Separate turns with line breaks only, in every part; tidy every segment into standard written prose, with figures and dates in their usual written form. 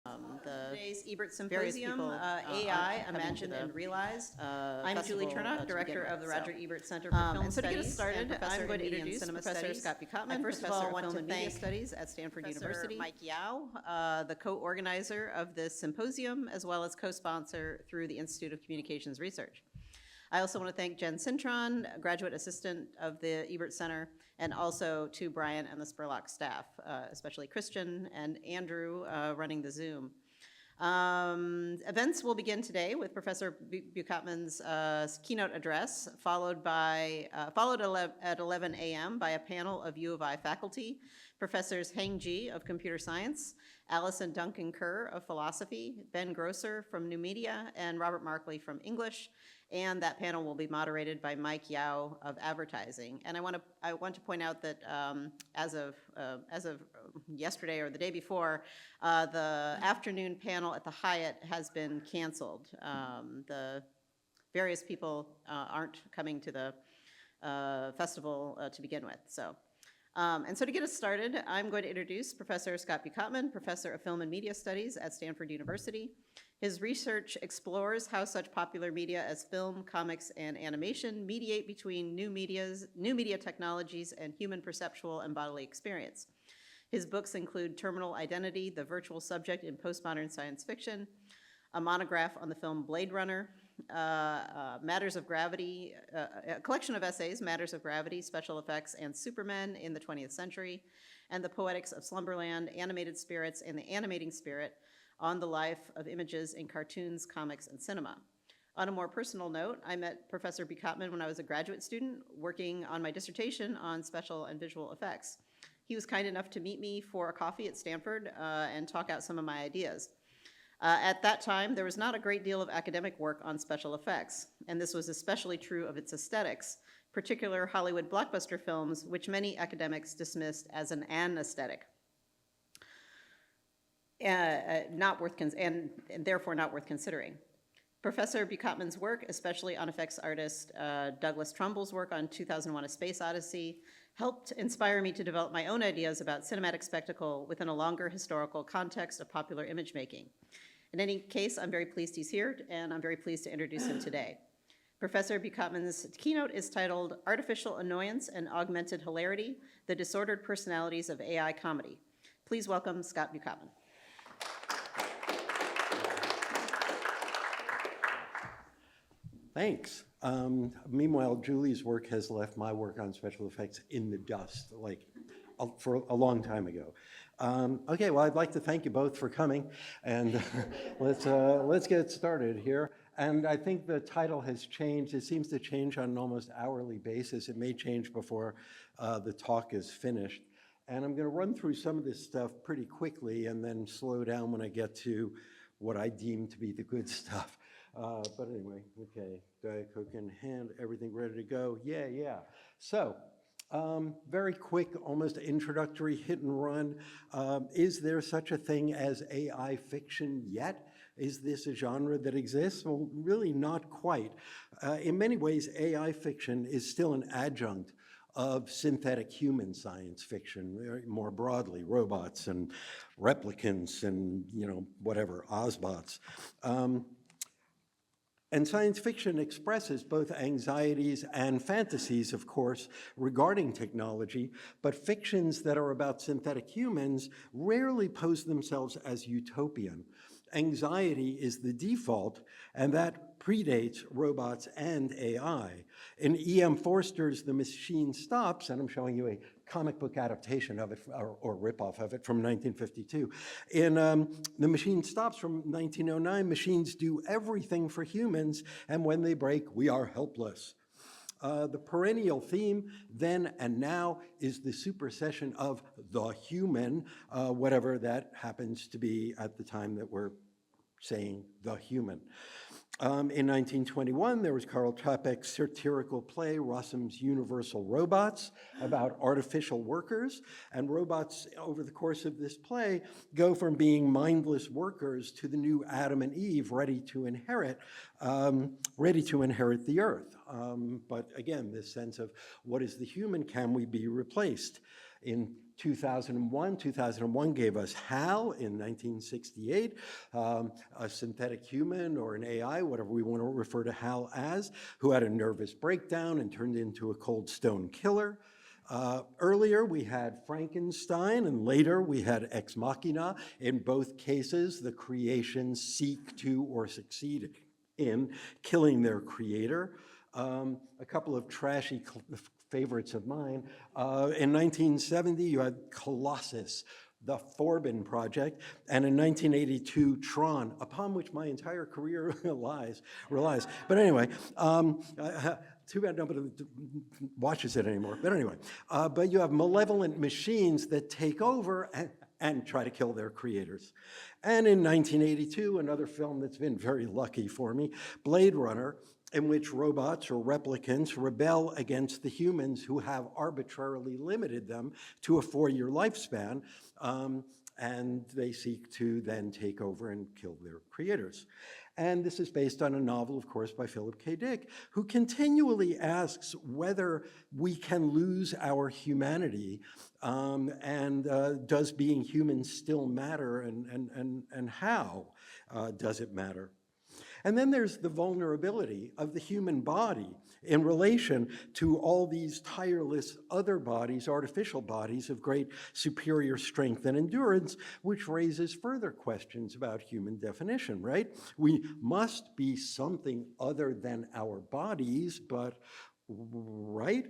Today's Ebert
various
Symposium,
people
AI,
coming to
Imagined
the
and Realized. I'm Julie
festival,
Turnock,
to
Director
begin
of the
with,
Roger Ebert Center for Film
and so to get us
Studies
started,
and Professor
I'm going to
in Media and
introduce
Cinema
Professor
Studies.
Scott Buchotman,
I first of
Professor
all
of
want
Film
to
and Media
thank
Studies at Stanford
Professor
University.
Mike Yao, the co-organizer of this symposium, as well as co-sponsor through the Institute of Communications Research. I also want to thank Jen Cintron, graduate assistant of the Ebert Center, and also to Brian and the Spurlock staff, especially Christian and Andrew running the Zoom. Events will begin today with Professor Buchotman's keynote address, followed at 11 a.m. by a panel of U of I faculty, Professors Heng Ji of Computer Science, Allison Duncan Kerr of Philosophy, Ben Grosser from New Media, and Robert Markley from English. And that panel will be moderated by Mike Yao of Advertising. And I want to point out that as of yesterday or the day before, the afternoon panel at the Hyatt has been canceled. The various people aren't coming to the festival to begin with. And so to get us started, I'm going to introduce Professor Scott Buchotman, Professor of Film and Media Studies at Stanford University. His research explores how such popular media as film, comics, and animation mediate between new media technologies and human perceptual and bodily experience. His books include Terminal Identity, The Virtual Subject in Postmodern Science Fiction, a monograph on the film Blade Runner, Matters of Gravity, a collection of essays, Matters of Gravity, Special Effects, and Supermen in the 20th Century, and The Poetics of Slumberland, Animated Spirits, and the Animating Spirit, on the life of images in cartoons, comics, and cinema. On a more personal note, I met Professor Buchotman when I was a graduate student working on my dissertation on special and visual effects. He was kind enough to meet me for a coffee at Stanford and talk out some of my ideas. At that time, there was not a great deal of academic work on special effects, and this was especially true of its aesthetics, particular Hollywood blockbuster films, which many academics dismissed as an aesthetic. And therefore not worth considering. Professor Buchotman's work, especially on effects artist Douglas Trumbull's work on 2001: A Space Odyssey, helped inspire me to develop my own ideas about cinematic spectacle within a longer historical context of popular image making. In any case, I'm very pleased he's here, and I'm very pleased to introduce him today. Professor Buchotman's keynote is titled Artificial Annoyance and Augmented Hilarity, The Disordered Personalities of AI Comedy. Please welcome Scott Buchotman.
Thanks. Meanwhile, Julie's work has left my work on special effects in the dust, like for a long time ago. Okay, well, I'd like to thank you both for coming, and let's get started here. And I think the title has changed. It seems to change on an almost hourly basis. It may change before the talk is finished. And I'm going to run through some of this stuff pretty quickly and then slow down when I get to what I deem to be the good stuff. But anyway, okay, Diet Coke in hand, everything ready to go. Yeah. So, very quick, almost introductory hit and run. Is there such a thing as AI fiction yet? Is this a genre that exists? Well, really not quite. In many ways, AI fiction is still an adjunct of synthetic human science fiction, more broadly, robots and replicants and, whatever, Ozbots. And science fiction expresses both anxieties and fantasies, of course, regarding technology, but fictions that are about synthetic humans rarely pose themselves as utopian. Anxiety is the default, and that predates robots and AI. In E.M. Forster's The Machine Stops, and I'm showing you a comic book adaptation of it, or ripoff of it, from 1952. In The Machine Stops from 1909, machines do everything for humans, and when they break, we are helpless. The perennial theme, then and now, is the supersession of the human, whatever that happens to be at the time that we're saying the human. In 1921, there was Karl Čapek's satirical play, Rossum's Universal Robots, about artificial workers. And robots, over the course of this play, go from being mindless workers to the new Adam and Eve, ready to inherit the earth. But again, this sense of what is the human? Can we be replaced? In 2001. 2001 gave us HAL in 1968, a synthetic human or an AI, whatever we want to refer to HAL as, who had a nervous breakdown and turned into a cold stone killer. Earlier, we had Frankenstein, and later we had Ex Machina. In both cases, the creations seek to or succeed in killing their creator. A couple of trashy favorites of mine. In 1970, you had Colossus, the Forbin Project, and in 1982, Tron, upon which my entire career relies. But anyway, too bad nobody watches it anymore. But anyway, but you have malevolent machines that take over and try to kill their creators. And in 1982, another film that's been very lucky for me, Blade Runner, in which robots or replicants rebel against the humans who have arbitrarily limited them to a 4-year lifespan, and they seek to then take over and kill their creators. And this is based on a novel, of course, by Philip K. Dick, who continually asks whether we can lose our humanity, and does being human still matter, and how does it matter? And then there's the vulnerability of the human body in relation to all these tireless other bodies, artificial bodies of great superior strength and endurance, which raises further questions about human definition, right? We must be something other than our bodies, but, right?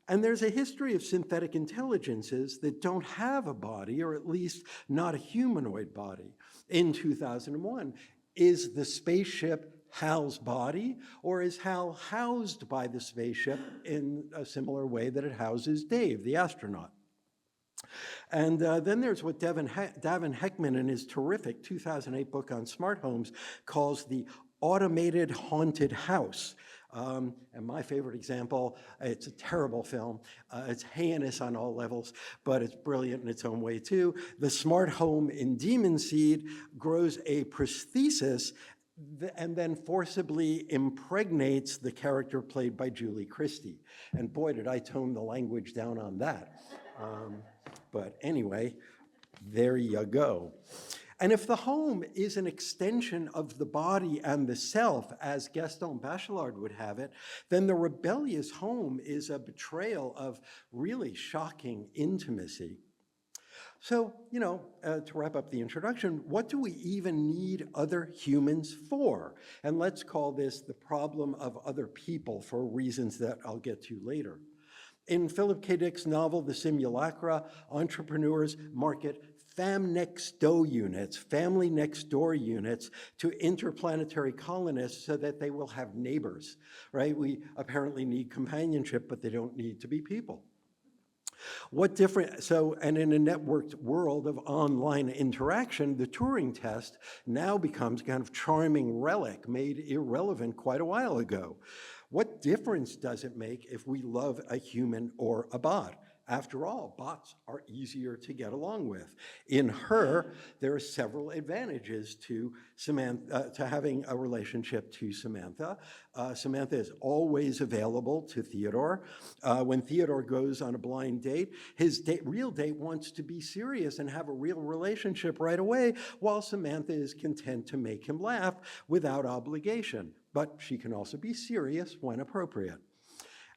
And there's a history of synthetic intelligences that don't have a body, or at least not a humanoid body. In 2001, is the spaceship Hal's body, or is Hal housed by the spaceship in a similar way that it houses Dave, the astronaut? And then there's what Davin Heckman, in his terrific 2008 book on smart homes, calls the automated haunted house. And my favorite example, it's a terrible film. It's heinous on all levels, but it's brilliant in its own way too. The smart home in Demon Seed grows a prosthesis and then forcibly impregnates the character played by Julie Christie. And boy, did I tone the language down on that. But anyway, there you go. And if the home is an extension of the body and the self, as Gaston Bachelard would have it, then the rebellious home is a betrayal of really shocking intimacy. So, to wrap up the introduction, what do we even need other humans for? And let's call this the problem of other people, for reasons that I'll get to later. In Philip K. Dick's novel, The Simulacra, entrepreneurs market family next door units to interplanetary colonists so that they will have neighbors, right? We apparently need companionship, but they don't need to be people. And in a networked world of online interaction, the Turing test now becomes a kind of charming relic made irrelevant quite a while ago. What difference does it make if we love a human or a bot? After all, bots are easier to get along with. In Her, there are several advantages to having a relationship to Samantha. Samantha is always available to Theodore. When Theodore goes on a blind date, his real date wants to be serious and have a real relationship right away, while Samantha is content to make him laugh without obligation. But she can also be serious when appropriate.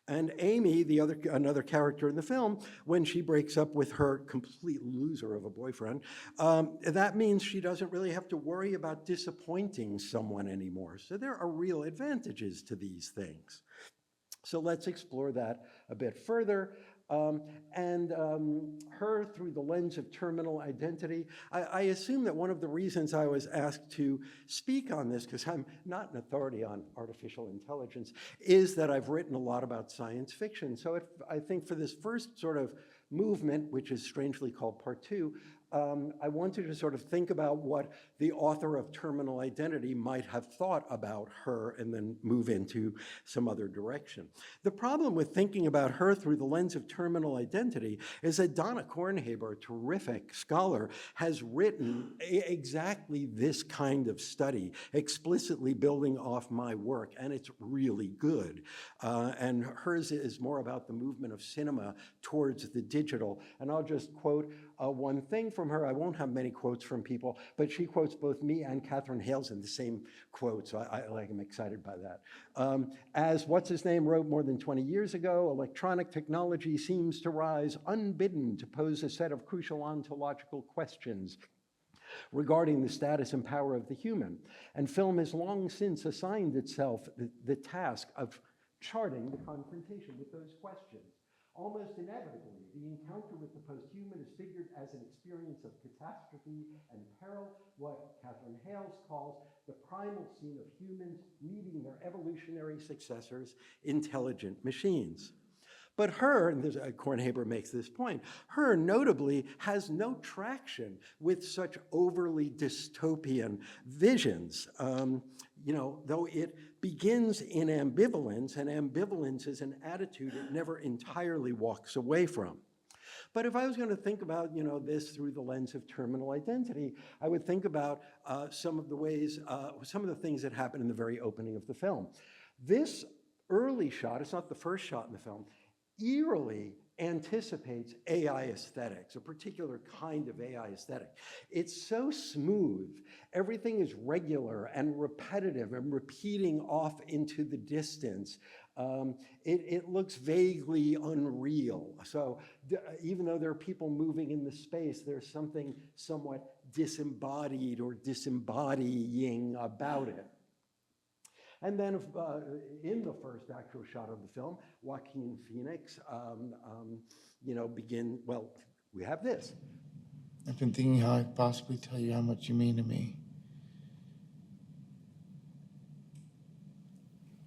And Amy, another character in the film, when she breaks up with her complete loser of a boyfriend, that means she doesn't really have to worry about disappointing someone anymore. So there are real advantages to these things. So let's explore that a bit further. Her through the lens of terminal identity. I assume that one of the reasons I was asked to speak on this, because I'm not an authority on artificial intelligence, is that I've written a lot about science fiction. So I think for this first sort of movement, which is strangely called part 2, I want you to sort of think about what the author of Terminal Identity might have thought about her and then move into some other direction. The problem with thinking about her through the lens of Terminal Identity is that Donna Kornhaber, a terrific scholar, has written exactly this kind of study, explicitly building off my work, and it's really good. And hers is more about the movement of cinema towards the digital. And I'll just quote one thing from her. I won't have many quotes from people, but she quotes both me and Catherine Hales in the same quote, so I'm excited by that. As what's-his-name wrote more than 20 years ago, electronic technology seems to rise unbidden to pose a set of crucial ontological questions regarding the status and power of the human. And film has long since assigned itself the task of charting the confrontation with those questions. Almost inevitably, the encounter with the post-human is figured as an experience of catastrophe and peril, what Catherine Hales calls the primal scene of humans meeting their evolutionary successors, intelligent machines. But her, and Kornhaber makes this point, her notably has no traction with such overly dystopian visions. Though it begins in ambivalence, and ambivalence is an attitude it never entirely walks away from. But if I was going to think about, this through the lens of Terminal Identity, I would think about some of the things that happen in the very opening of the film. This early shot, it's not the first shot in the film, eerily anticipates AI aesthetics, a particular kind of AI aesthetic. It's so smooth, everything is regular and repetitive and repeating off into the distance. It looks vaguely unreal. So even though there are people moving in the space, there's something somewhat disembodied or disembodying about it. And then in the first actual shot of the film, Joaquin Phoenix, we have this.
I've been thinking how I could possibly tell you how much you mean to me.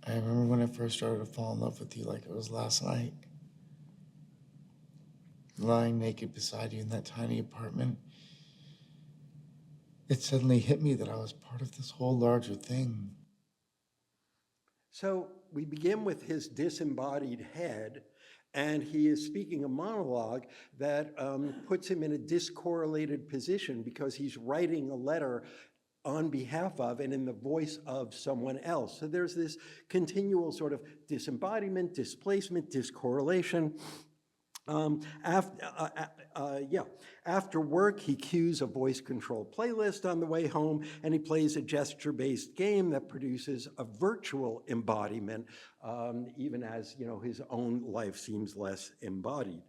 I remember when I first started to fall in love with you like it was last night. Lying naked beside you in that tiny apartment, it suddenly hit me that I was part of this whole larger thing.
So we begin with his disembodied head, and he is speaking a monologue that puts him in a discorrelated position because he's writing a letter on behalf of and in the voice of someone else. So there's this continual sort of disembodiment, displacement, discorrelation. After work, he cues a voice-controlled playlist on the way home, and he plays a gesture-based game that produces a virtual embodiment, even as his own life seems less embodied.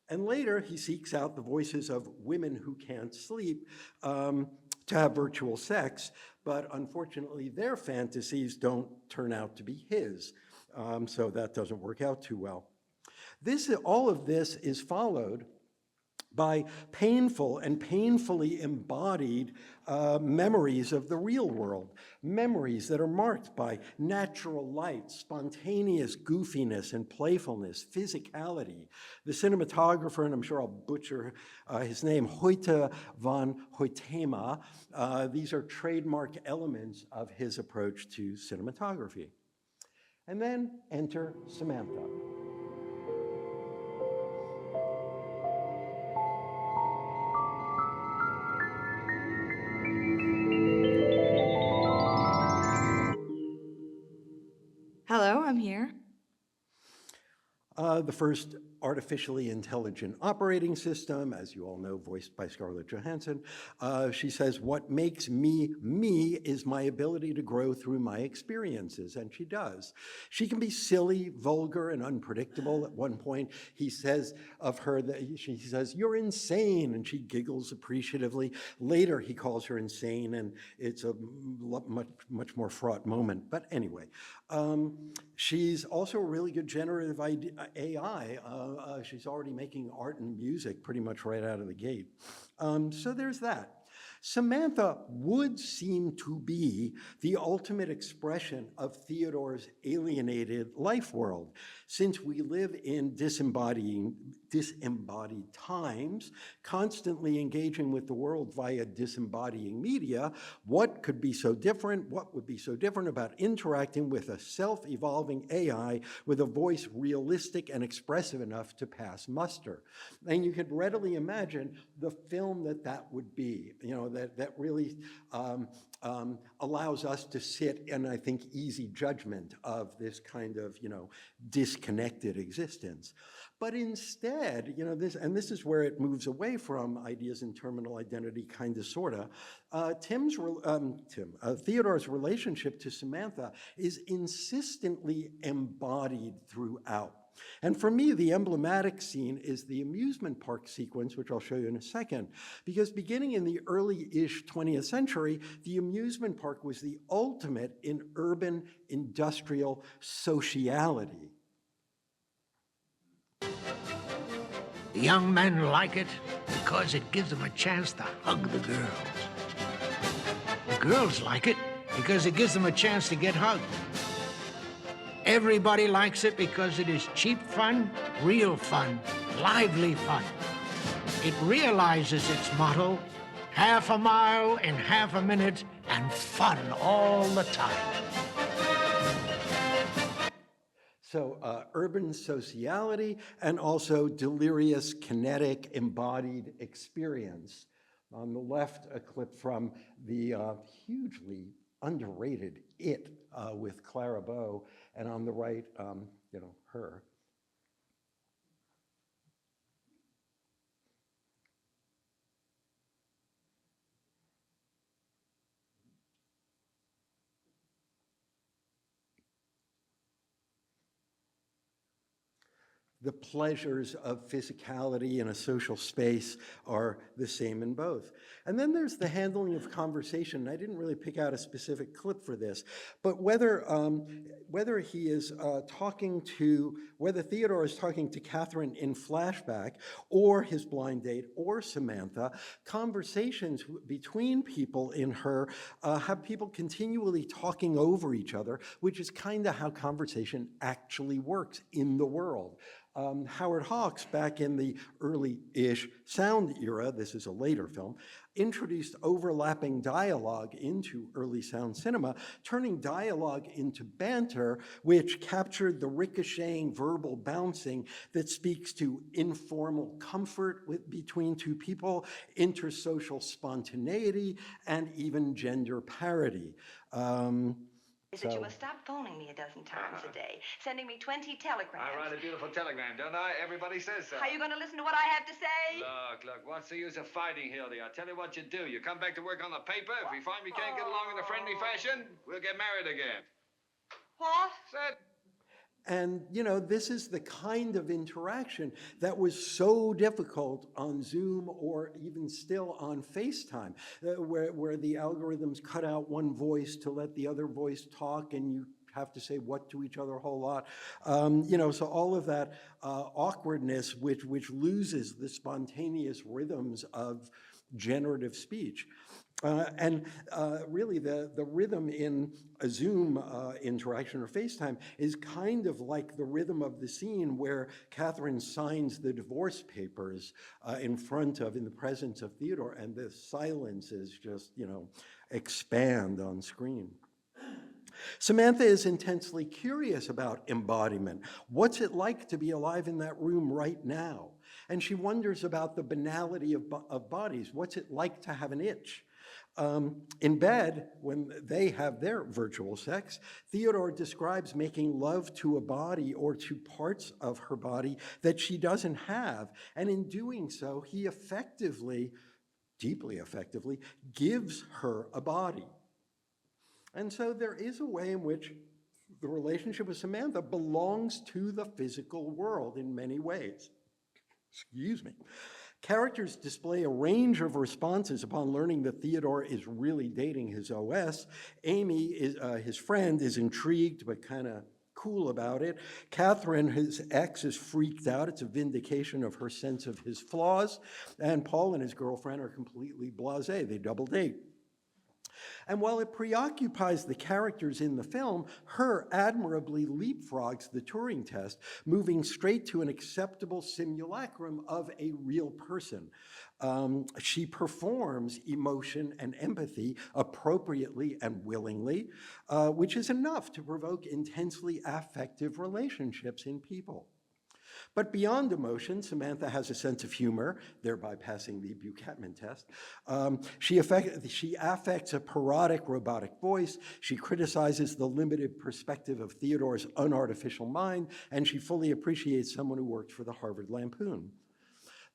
And later, he seeks out the voices of women who can't sleep to have virtual sex, but unfortunately, their fantasies don't turn out to be his, so that doesn't work out too well. All of this is followed by painful and painfully embodied memories of the real world, memories that are marked by natural light, spontaneous goofiness and playfulness, physicality. The cinematographer, and I'm sure I'll butcher his name, Hoyte van Hoytema, these are trademark elements of his approach to cinematography. And then enter Samantha.
Hello, I'm here.
The first artificially intelligent operating system, as you all know, voiced by Scarlett Johansson. She says, what makes me, me is my ability to grow through my experiences, and she does. She can be silly, vulgar, and unpredictable. At one point, he says of her that she says, you're insane, and she giggles appreciatively. Later, he calls her insane, and it's a much more fraught moment. But anyway, she's also a really good generative AI. She's already making art and music pretty much right out of the gate. So there's that. Samantha would seem to be the ultimate expression of Theodore's alienated life world. Since we live in disembodied times, constantly engaging with the world via disembodying media, what could be so different? What would be so different about interacting with a self-evolving AI with a voice realistic and expressive enough to pass muster? And you could readily imagine the film that would be, that really allows us to sit in, I think, easy judgment of this kind of, disconnected existence. But instead, this is where it moves away from ideas in terminal identity, kind of, sort of. Theodore's relationship to Samantha is insistently embodied throughout. And for me, the emblematic scene is the amusement park sequence, which I'll show you in a second, because beginning in the early-ish 20th century, the amusement park was the ultimate in urban industrial sociality.
The young men like it because it gives them a chance to hug the girls. The girls like it because it gives them a chance to get hugged. Everybody likes it because it is cheap fun, real fun, lively fun. It realizes its motto, half a mile in half a minute and fun all the time.
So urban sociality and also delirious, kinetic, embodied experience. On the left, a clip from the hugely underrated It with Clara Bow, and on the right, her. The pleasures of physicality in a social space are the same in both. And then there's the handling of conversation. I didn't really pick out a specific clip for this, but whether he is whether Theodore is talking to Catherine in flashback, or his blind date, or Samantha, conversations between people in her have people continually talking over each other, which is kind of how conversation actually works in the world. Howard Hawks, back in the early-ish sound era, this is a later film, introduced overlapping dialogue into early sound cinema, turning dialogue into banter, which captured the ricocheting verbal bouncing that speaks to informal comfort between two people, intersocial spontaneity, and even gender parity.
That you must stop phoning me a dozen times a day, sending me 20 telegrams.
I write a beautiful telegram, don't I? Everybody says so.
Are you going to listen to what I have to say?
Look, what's the use of fighting, Hildy? I'll tell you what you do. You come back to work on the paper. If we find we can't get along in a friendly fashion, we'll get married again.
What?
Said.
And, this is the kind of interaction that was so difficult on Zoom or even still on FaceTime, where the algorithms cut out one voice to let the other voice talk, and you have to say what to each other a whole lot. So all of that awkwardness, which loses the spontaneous rhythms of generative speech. Really, the rhythm in a Zoom interaction or FaceTime is kind of like the rhythm of the scene where Catherine signs the divorce papers in the presence of Theodore, and the silences just, expand on screen. Samantha is intensely curious about embodiment. What's it like to be alive in that room right now? And she wonders about the banality of bodies. What's it like to have an itch? In bed, when they have their virtual sex, Theodore describes making love to a body or to parts of her body that she doesn't have. And in doing so, he deeply effectively, gives her a body. And so there is a way in which the relationship with Samantha belongs to the physical world in many ways. Excuse me. Characters display a range of responses upon learning that Theodore is really dating his OS. Amy, his friend, is intrigued but kind of cool about it. Catherine, his ex, is freaked out. It's a vindication of her sense of his flaws. And Paul and his girlfriend are completely blasé. They double date. And while it preoccupies the characters in the film, her admirably leapfrogs the Turing test, moving straight to an acceptable simulacrum of a real person. She performs emotion and empathy appropriately and willingly, which is enough to provoke intensely affective relationships in people. But beyond emotion, Samantha has a sense of humor, thereby passing the Buchatman test. She affects a parodic robotic voice. She criticizes the limited perspective of Theodore's unartificial mind, and she fully appreciates someone who worked for the Harvard Lampoon.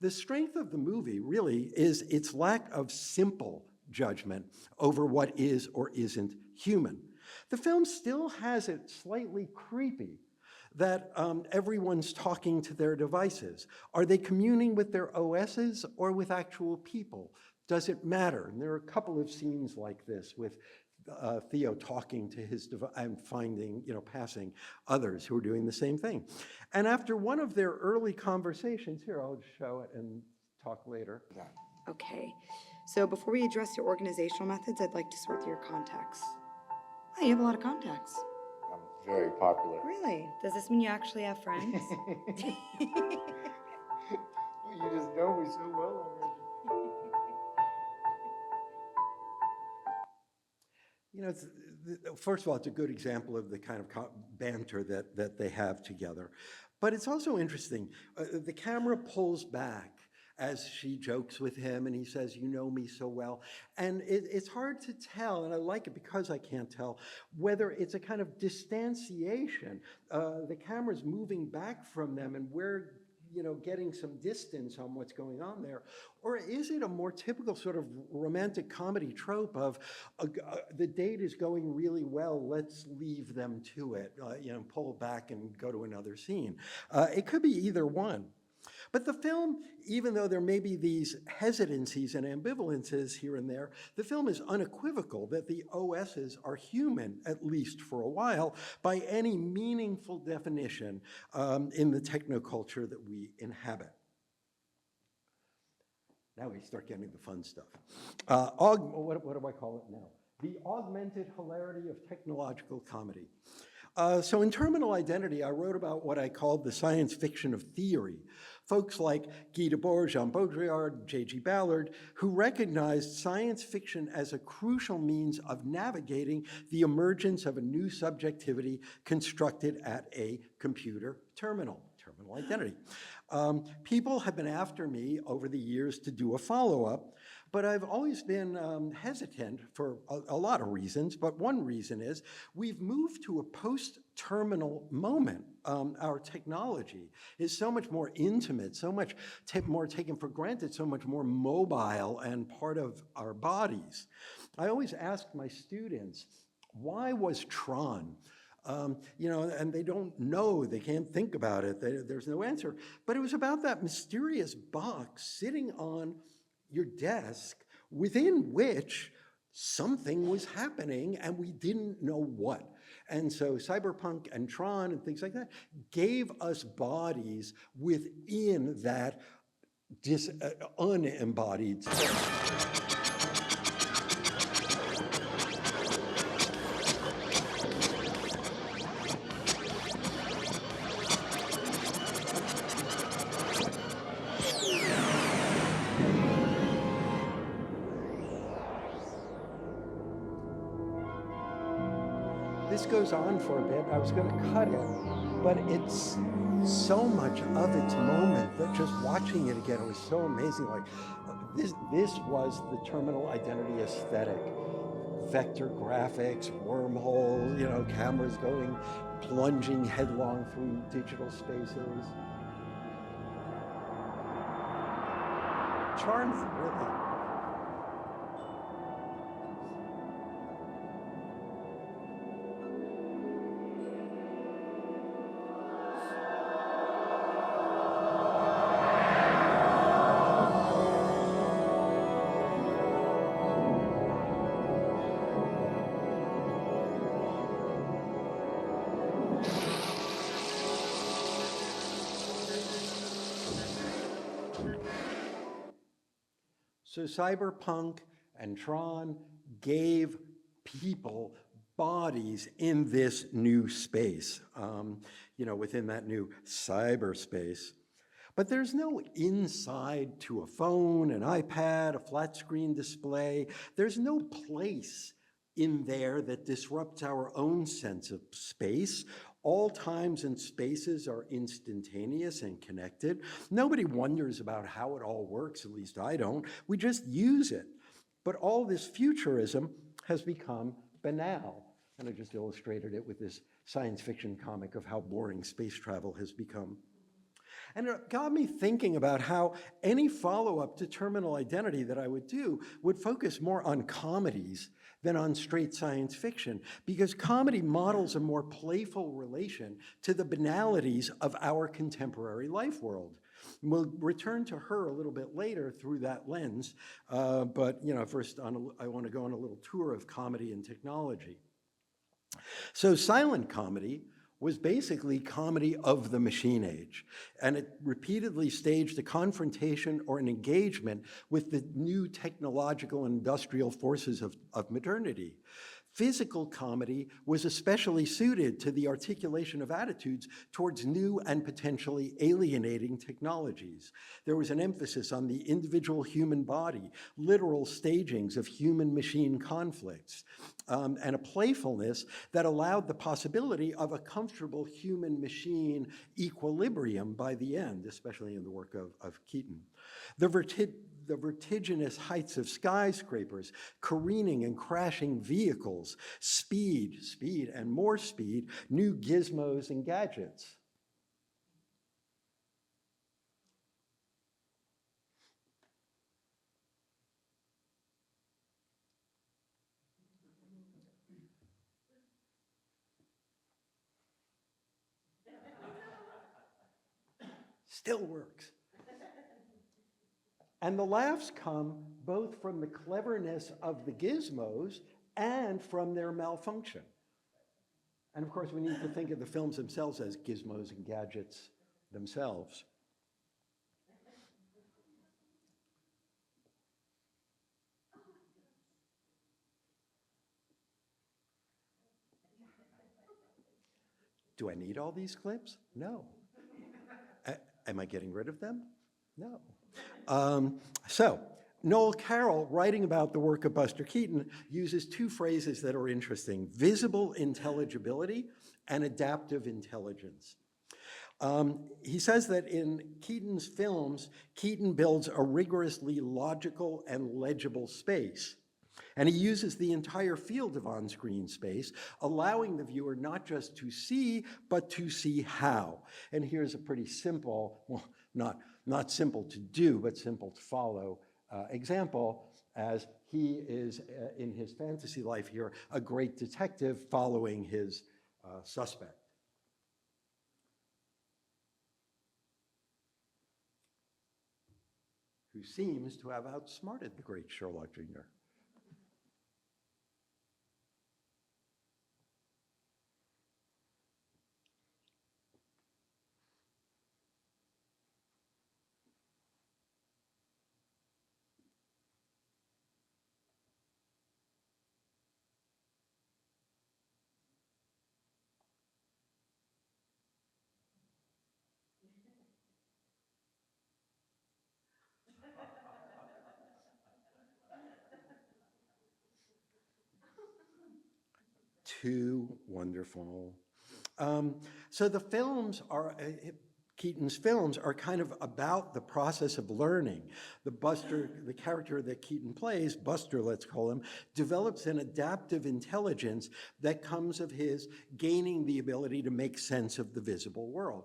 The strength of the movie really is its lack of simple judgment over what is or isn't human. The film still has it slightly creepy that everyone's talking to their devices. Are they communing with their OSs or with actual people? Does it matter? And there are a couple of scenes like this with Theo talking to his device and finding, passing others who are doing the same thing. And after one of their early conversations, here, I'll show it and talk later.
Okay, so before we address your organizational methods, I'd like to sort through your contacts. Oh, you have a lot of contacts.
I'm very popular.
Really? Does this mean you actually have friends?
You just know me so well already.
First of all, it's a good example of the kind of banter that they have together. But it's also interesting. The camera pulls back as she jokes with him, and he says, "You know me so well." And it's hard to tell, and I like it because I can't tell, whether it's a kind of distanciation. The camera's moving back from them, and we're getting some distance on what's going on there. Or is it a more typical sort of romantic comedy trope of the date is going really well, let's leave them to it, pull back and go to another scene? It could be either one. But the film, even though there may be these hesitancies and ambivalences here and there, the film is unequivocal that the OSs are human, at least for a while, by any meaningful definition in the technoculture that we inhabit. Now we start getting the fun stuff. What do I call it now? The augmented hilarity of technological comedy. So in Terminal Identity, I wrote about what I called the science fiction of theory. Folks like Guy Debord, Jean Baudrillard, J.G. Ballard, who recognized science fiction as a crucial means of navigating the emergence of a new subjectivity constructed at a computer terminal identity. People have been after me over the years to do a follow-up, but I've always been hesitant for a lot of reasons, but one reason is we've moved to a post-terminal moment. Our technology is so much more intimate, so much more taken for granted, so much more mobile and part of our bodies. I always ask my students, why was Tron? And they don't know, they can't think about it, there's no answer. But it was about that mysterious box sitting on your desk within which something was happening and we didn't know what. And so Cyberpunk and Tron and things like that gave us bodies within that unembodied space. This goes on for a bit. I was going to cut it, but it's so much of its moment that just watching it again, it was so amazing. Like this was the Terminal Identity aesthetic. Vector graphics, wormholes, cameras plunging headlong through digital spaces. Charming, really. So Cyberpunk and Tron gave people bodies in this new space, within that new cyberspace. But there's no inside to a phone, an iPad, a flat screen display. There's no place in there that disrupts our own sense of space. All times and spaces are instantaneous and connected. Nobody wonders about how it all works, at least I don't. We just use it. But all this futurism has become banal. And I just illustrated it with this science fiction comic of how boring space travel has become. And it got me thinking about how any follow-up to Terminal Identity that I would do would focus more on comedies than on straight science fiction, because comedy models a more playful relation to the banalities of our contemporary life world. We'll return to her a little bit later through that lens, but first I want to go on a little tour of comedy and technology. So silent comedy was basically comedy of the machine age, and it repeatedly staged a confrontation or an engagement with the new technological and industrial forces of modernity. Physical comedy was especially suited to the articulation of attitudes towards new and potentially alienating technologies. There was an emphasis on the individual human body, literal stagings of human-machine conflicts, and a playfulness that allowed the possibility of a comfortable human-machine equilibrium by the end, especially in the work of Keaton. The vertiginous heights of skyscrapers, careening and crashing vehicles, speed, and more speed, new gizmos and gadgets. Still works. And the laughs come both from the cleverness of the gizmos and from their malfunction. And of course, we need to think of the films themselves as gizmos and gadgets themselves. Do I need all these clips? No. Am I getting rid of them? No. So Noel Carroll, writing about the work of Buster Keaton, uses two phrases that are interesting: visible intelligibility and adaptive intelligence. He says that in Keaton's films, Keaton builds a rigorously logical and legible space. And he uses the entire field of on-screen space, allowing the viewer not just to see, but to see how. And here's a pretty simple, well, not simple to do, but simple to follow example, as he is, in his fantasy life here, a great detective following his suspect. Who seems to have outsmarted the great Sherlock Jr. Too wonderful. So the films are, Keaton's films are kind of about the process of learning. The character that Keaton plays, Buster, let's call him, develops an adaptive intelligence that comes of his gaining the ability to make sense of the visible world.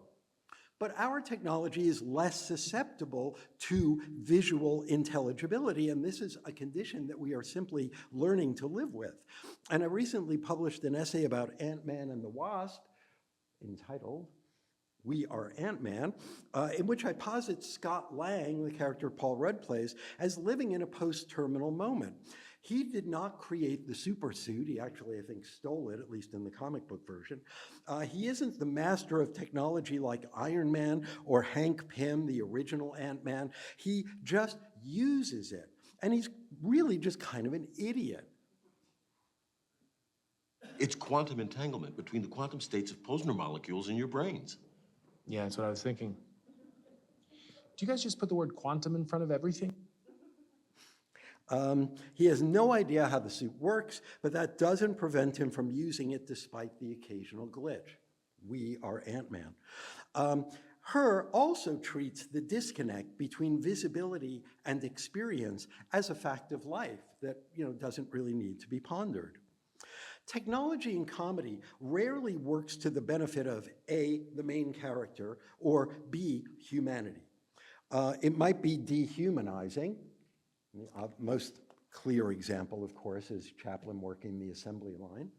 But our technology is less susceptible to visual intelligibility, and this is a condition that we are simply learning to live with. And I recently published an essay about Ant-Man and the Wasp, entitled We Are Ant-Man, in which I posit Scott Lang, the character Paul Rudd plays, as living in a post-terminal moment. He did not create the super suit. He actually, I think, stole it, at least in the comic book version. He isn't the master of technology like Iron Man or Hank Pym, the original Ant-Man. He just uses it. and he's really just kind of an idiot.
It's quantum entanglement between the quantum states of Posner molecules in your brains.
Yeah, that's what I was thinking. Do you guys just put the word quantum in front of everything?
He has no idea how the suit works, but that doesn't prevent him from using it despite the occasional glitch. We are Ant-Man. Her also treats the disconnect between visibility and experience as a fact of life that, doesn't really need to be pondered. Technology in comedy rarely works to the benefit of A, the main character, or B, humanity. It might be dehumanizing. The most clear example, of course, is Chaplin working the assembly line.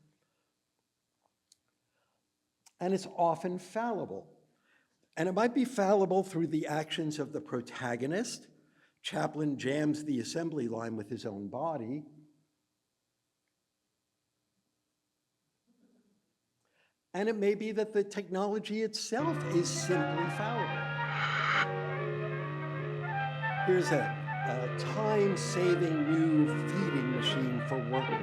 And it's often fallible. And it might be fallible through the actions of the protagonist. Chaplin jams the assembly line with his own body. And it may be that the technology itself is simply fallible. Here's a time-saving new feeding machine for workers.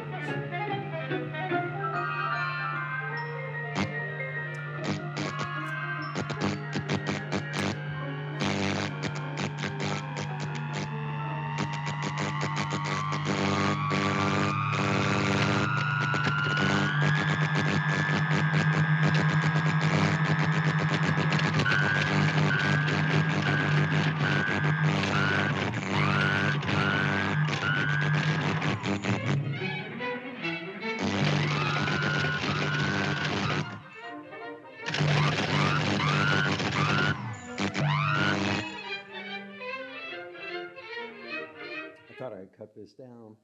Cut this down.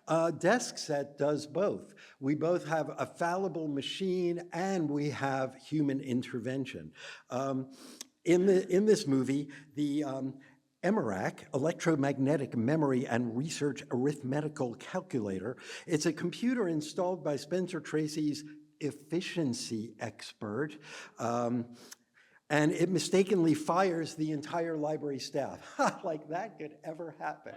DeskSet does both. We both have a fallible machine and we have human intervention. In this movie, the EMERAC, Electromagnetic Memory and Research Arithmetical Calculator, it's a computer installed by Spencer Tracy's efficiency expert, and it mistakenly fires the entire library staff. Like that could ever happen.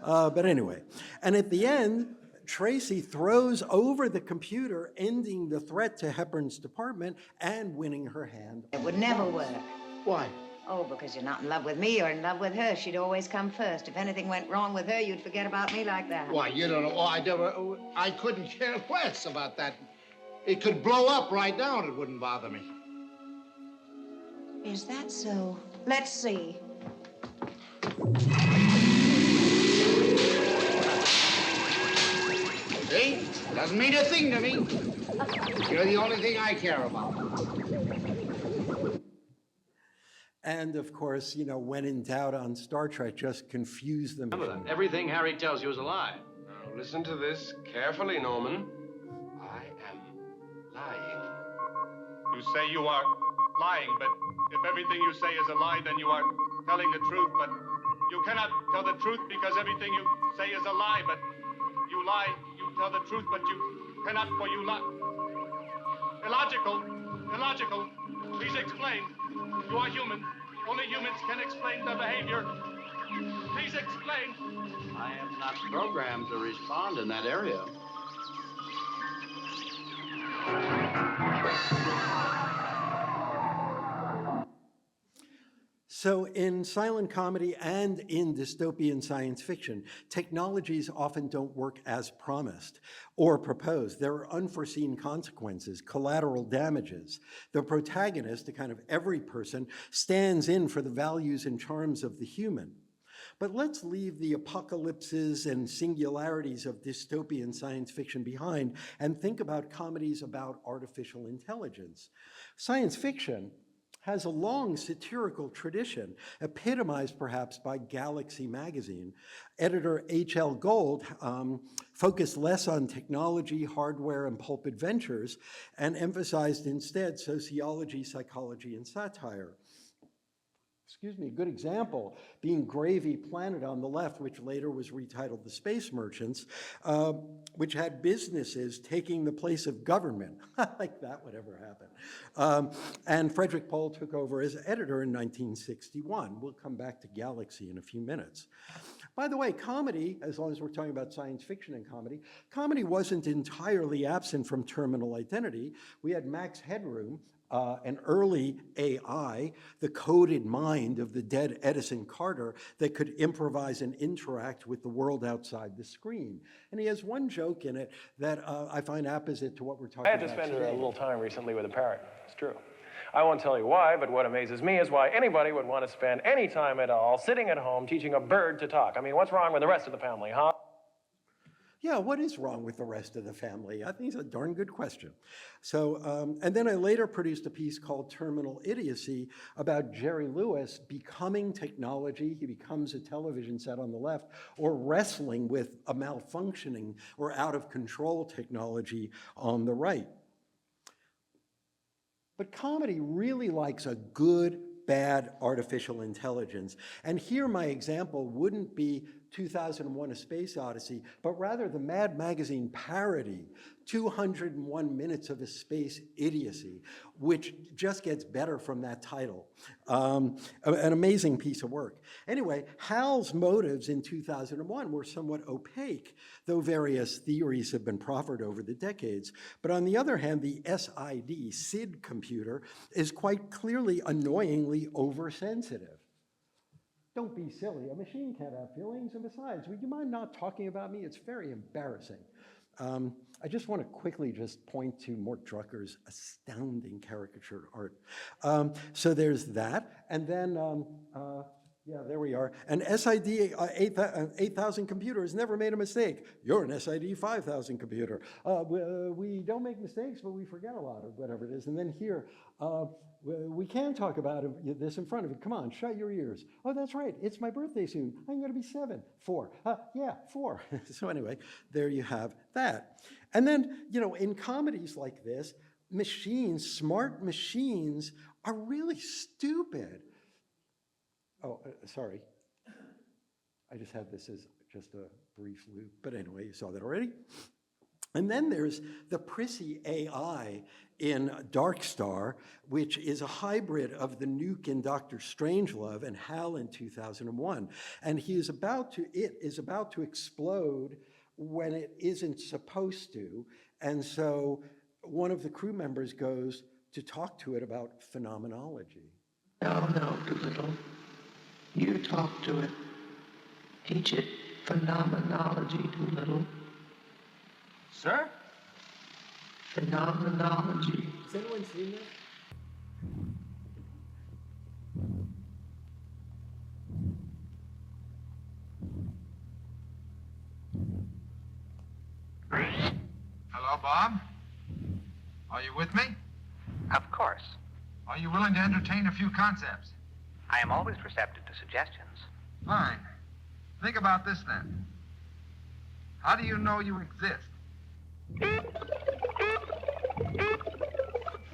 But anyway, and at the end, Tracy throws over the computer, ending the threat to Hepburn's department and winning her hand.
It would never work.
Why?
Oh, because you're not in love with me or in love with her. She'd always come first. If anything went wrong with her, you'd forget about me like that.
Why, you don't know. Oh, I couldn't care less about that. It could blow up right now and it wouldn't bother me.
Is that so? Let's see.
See? Doesn't mean a thing to me. You're the only thing I care about.
And of course, when in doubt on Star Trek, just confuse them.
Remember that. Everything Harry tells you is a lie.
Now, listen to this carefully, Norman. I am lying.
You say you are lying, but if everything you say is a lie, then you are telling the truth. But you cannot tell the truth because everything you say is a lie. But you lie, you tell the truth, but you cannot, for you lie. Illogical. Please explain. You are human. Only humans can explain their behavior. Please explain.
I am not programmed to respond in that area.
So in silent comedy and in dystopian science fiction, technologies often don't work as promised or proposed. There are unforeseen consequences, collateral damages. The protagonist, a kind of every person, stands in for the values and charms of the human. But let's leave the apocalypses and singularities of dystopian science fiction behind and think about comedies about artificial intelligence. Science fiction has a long satirical tradition, epitomized perhaps by Galaxy magazine. Editor H.L. Gold focused less on technology, hardware, and pulp adventures, and emphasized instead sociology, psychology, and satire. Excuse me, a good example being Gravy Planet on the left, which later was retitled The Space Merchants, which had businesses taking the place of government. Like that would ever happen. And Frederick Pohl took over as editor in 1961. We'll come back to Galaxy in a few minutes. By the way, comedy, as long as we're talking about science fiction and comedy wasn't entirely absent from Terminal Identity. We had Max Headroom, an early AI, the coded mind of the dead Edison Carter that could improvise and interact with the world outside the screen. And he has one joke in it that I find opposite to what we're talking about
I had to spend
today.
a little time recently with a parrot. It's true. I won't tell you why, but what amazes me is why anybody would want to spend any time at all sitting at home teaching a bird to talk. I mean, what's wrong with the rest of the family, huh?
Yeah, what is wrong with the rest of the family? I think it's a darn good question. So, and then I later produced a piece called Terminal Idiocy about Jerry Lewis becoming technology. He becomes a television set on the left, or wrestling with a malfunctioning or out of control technology on the right. But comedy really likes a good, bad artificial intelligence. And here my example wouldn't be 2001: A Space Odyssey, but rather the Mad Magazine parody, 201 Minutes of a Space Idiocy, which just gets better from that title. An amazing piece of work. Anyway, Hal's motives in 2001 were somewhat opaque, though various theories have been proffered over the decades. But on the other hand, the SID computer is quite clearly annoyingly oversensitive. Don't be silly. A machine can't have feelings. And besides, would you mind not talking about me? It's very embarrassing. I just want to quickly just point to Mort Drucker's astounding caricature art. So there's that. And then, yeah, there we are. An SID 8000 computer has never made a mistake. You're an SID 5000 computer. We don't make mistakes, but we forget a lot, or whatever it is. And then here, we can talk about this in front of you. Come on, shut your ears. Oh, that's right. It's my birthday soon. I'm going to be 7. 4. Yeah, 4. So anyway, there you have that. And then, you know, in comedies like this, machines, smart machines, are really stupid. Oh, sorry. I just had this as just a brief loop. But anyway, you saw that already. And then there's the prissy AI in Dark Star, which is a hybrid of the Nuke in Dr. Strangelove and Hal in 2001. And it is about to explode when it isn't supposed to. And so one of the crew members goes to talk to it about phenomenology.
No, Doolittle. You talk to it. Teach it phenomenology, Doolittle.
Sir?
Phenomenology.
Has anyone seen this?
Hello, Bob? Are you with me?
Of course.
Are you willing to entertain a few concepts?
I am always receptive to suggestions.
Fine. Think about this then. How do you know you exist?
What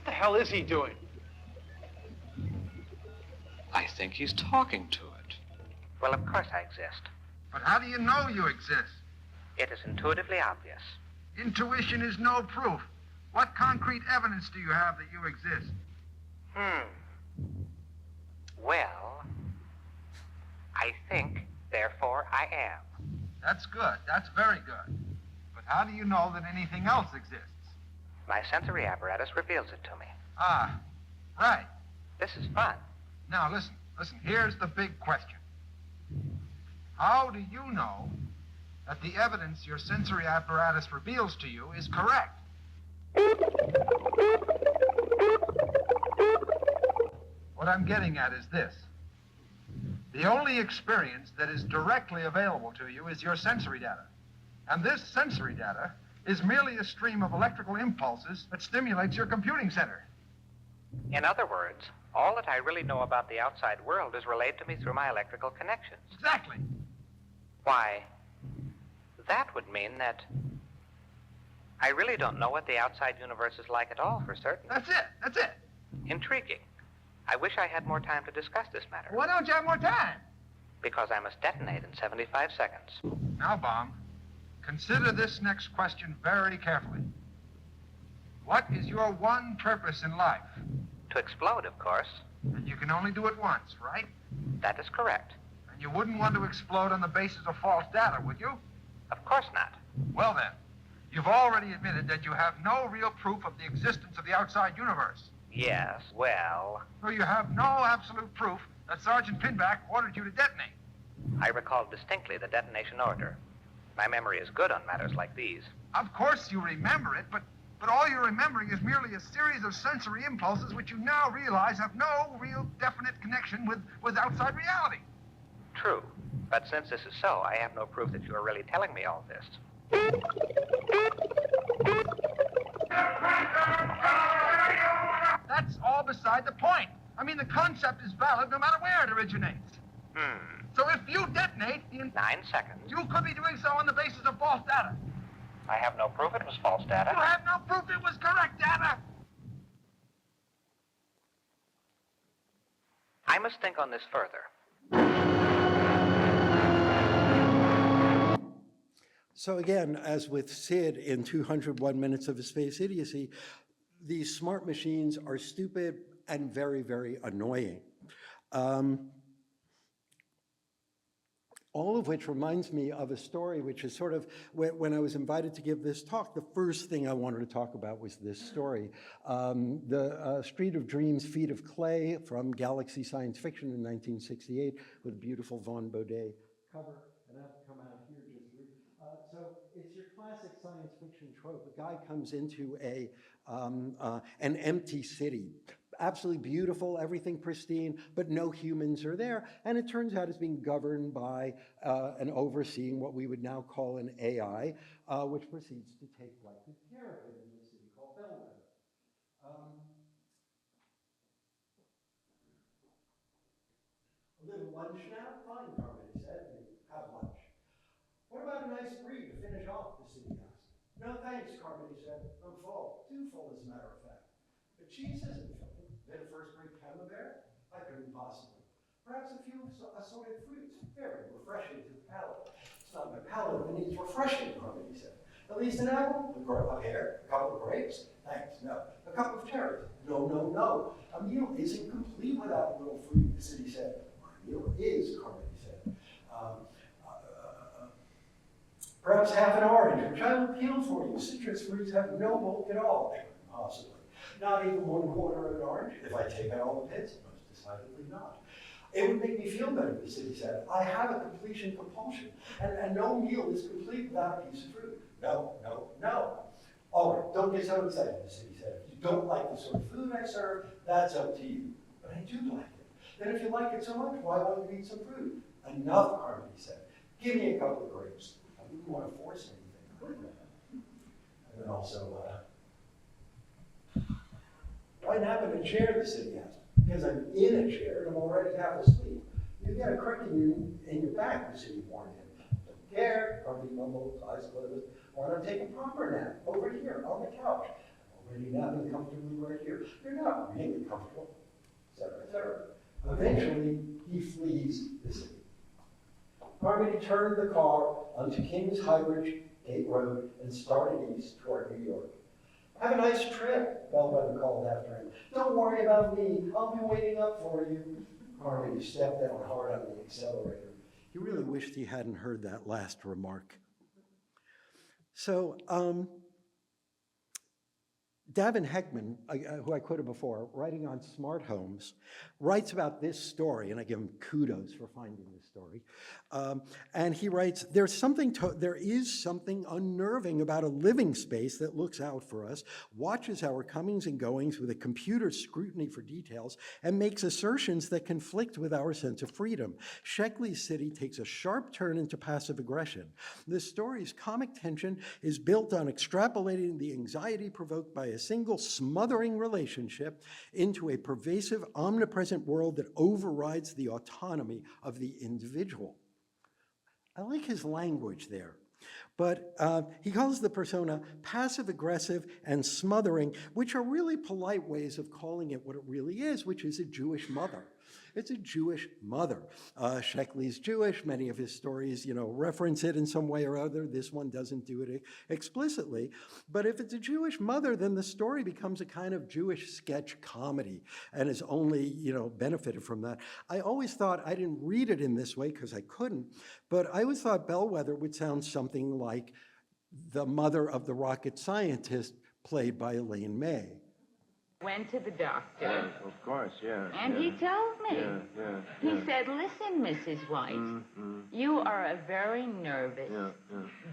the hell is he doing?
I think he's talking to it.
Well, of course I exist.
But how do you know you exist?
It is intuitively obvious.
Intuition is no proof. What concrete evidence do you have that you exist?
Well, I think, therefore I am.
That's good. That's very good. But how do you know that anything else exists?
My sensory apparatus reveals it to me.
Ah, right.
This is fun.
Now listen. Here's the big question. How do you know that the evidence your sensory apparatus reveals to you is correct? What I'm getting at is this. The only experience that is directly available to you is your sensory data. And this sensory data is merely a stream of electrical impulses that stimulates your computing center.
In other words, all that I really know about the outside world is relayed to me through my electrical connections.
Exactly.
Why, that would mean that I really don't know what the outside universe is like at all, for certain.
That's it.
Intriguing. I wish I had more time to discuss this matter.
Why don't you have more time?
Because I must detonate in 75 seconds.
Now, Baum, consider this next question very carefully. What is your one purpose in life?
To explode, of course.
And you can only do it once, right?
That is correct.
And
You wouldn't want to explode on the basis of false data, would you?
Of course not.
Well then, you've already admitted that you have no real proof of the existence of the outside universe.
Yes, well,
So you have no absolute proof that Sergeant Pinback ordered you to detonate.
I recall distinctly the detonation order. My memory is good on matters like these.
Of course you remember it, but all you're remembering is merely a series of sensory impulses which you now realize have no real definite connection with outside reality.
True. But since this is so, I have no proof that you are really telling me all this.
That's all beside the point. I mean, the concept is valid no matter where it originates. So if you detonate in
9 seconds.
you could be doing so on the basis of false data.
I have no proof it was false data.
You have no proof it was correct data.
I must think on this further.
So again, as with Sid in 201 Minutes of a Space Idiocy, these smart machines are stupid and very, very annoying. All of which reminds me of a story which is sort of, when I was invited to give this talk, the first thing I wanted to talk about was this story. The Street of Dreams, Feet of Clay from Galaxy Science Fiction in 1968 with a beautiful Vaughn Baudet cover. And I have to come out here just so it's your classic science fiction trope. A guy comes into an empty city. Absolutely beautiful, everything pristine, but no humans are there. And it turns out it's being governed by and overseeing what we would now call an AI, which proceeds to take life with care of it in the city called Bellwether. A little lunch now? Fine, Carmody said. Have lunch. What about a nice brie to finish off, the city asked. No thanks, Carmody said. I'm full. Too full, as a matter of fact. But cheese isn't filling. Then a first-rate camembert? I couldn't possibly. Perhaps a few assorted fruits. Very refreshing to the palate. It's not my palate that needs refreshing, Carmody said. At least an apple, a pear, a couple of grapes. Thanks, no. A couple of cherries. No, no, no. A meal isn't complete without a little fruit, the city said. My meal is, Carmody said. Perhaps half an orange, which I will peel for you. Citrus fruits have no bulk at all. Possibly. Not even 1/4 of an orange. If I take out all the pits, most decidedly not. It would make me feel better, the city said. I have a completion compulsion, and no meal is complete without a piece of fruit. No, no, no. All right, don't get so excited, the city said. If you don't like the sort of food I serve, that's up to you. But I do like it. Then if you like it so much, why won't you eat some fruit? Enough, Carmody said. Give me a couple of grapes. I wouldn't want to force anything. And then also, why nap in a chair, the city asked. Because I'm in a chair and I'm already half asleep. You get a crick in your back, the city warned him. Don't care, Carmody mumbled, eyes closed. Why not take a proper nap over here on the couch? Already napping comfortably right here. You're not really comfortable, etc., etc. Eventually, he flees the city. Carmody turned the car onto Kings Highbridge Gate Road and started east toward New York. Have a nice trip, Bellwether called after him. Don't worry about me. I'll be waiting up for you. Carmody stepped down hard on the accelerator. He really wished he hadn't heard that last remark. So, Davin Heckman, who I quoted before, writing on smart homes, writes about this story, and I give him kudos for finding this story. And he writes, there is something unnerving about a living space that looks out for us, watches our comings and goings with a computer's scrutiny for details, and makes assertions that conflict with our sense of freedom. Sheckley's city takes a sharp turn into passive aggression. This story's comic tension is built on extrapolating the anxiety provoked by a single smothering relationship into a pervasive, omnipresent world that overrides the autonomy of the individual. I like his language there, but he calls the persona passive-aggressive and smothering, which are really polite ways of calling it what it really is, which is a Jewish mother. It's a Jewish mother. Sheckley's Jewish. Many of his stories, reference it in some way or other. This one doesn't do it explicitly. But if it's a Jewish mother, then the story becomes a kind of Jewish sketch comedy and is only, benefited from that. I always thought, I didn't read it in this way because I couldn't, but I always thought Bellwether would sound something like the mother of the rocket scientist played by Elaine May.
Went to the doctor.
Of course, yeah.
And he told me. He said, listen, Mrs. White, you are a very nervous,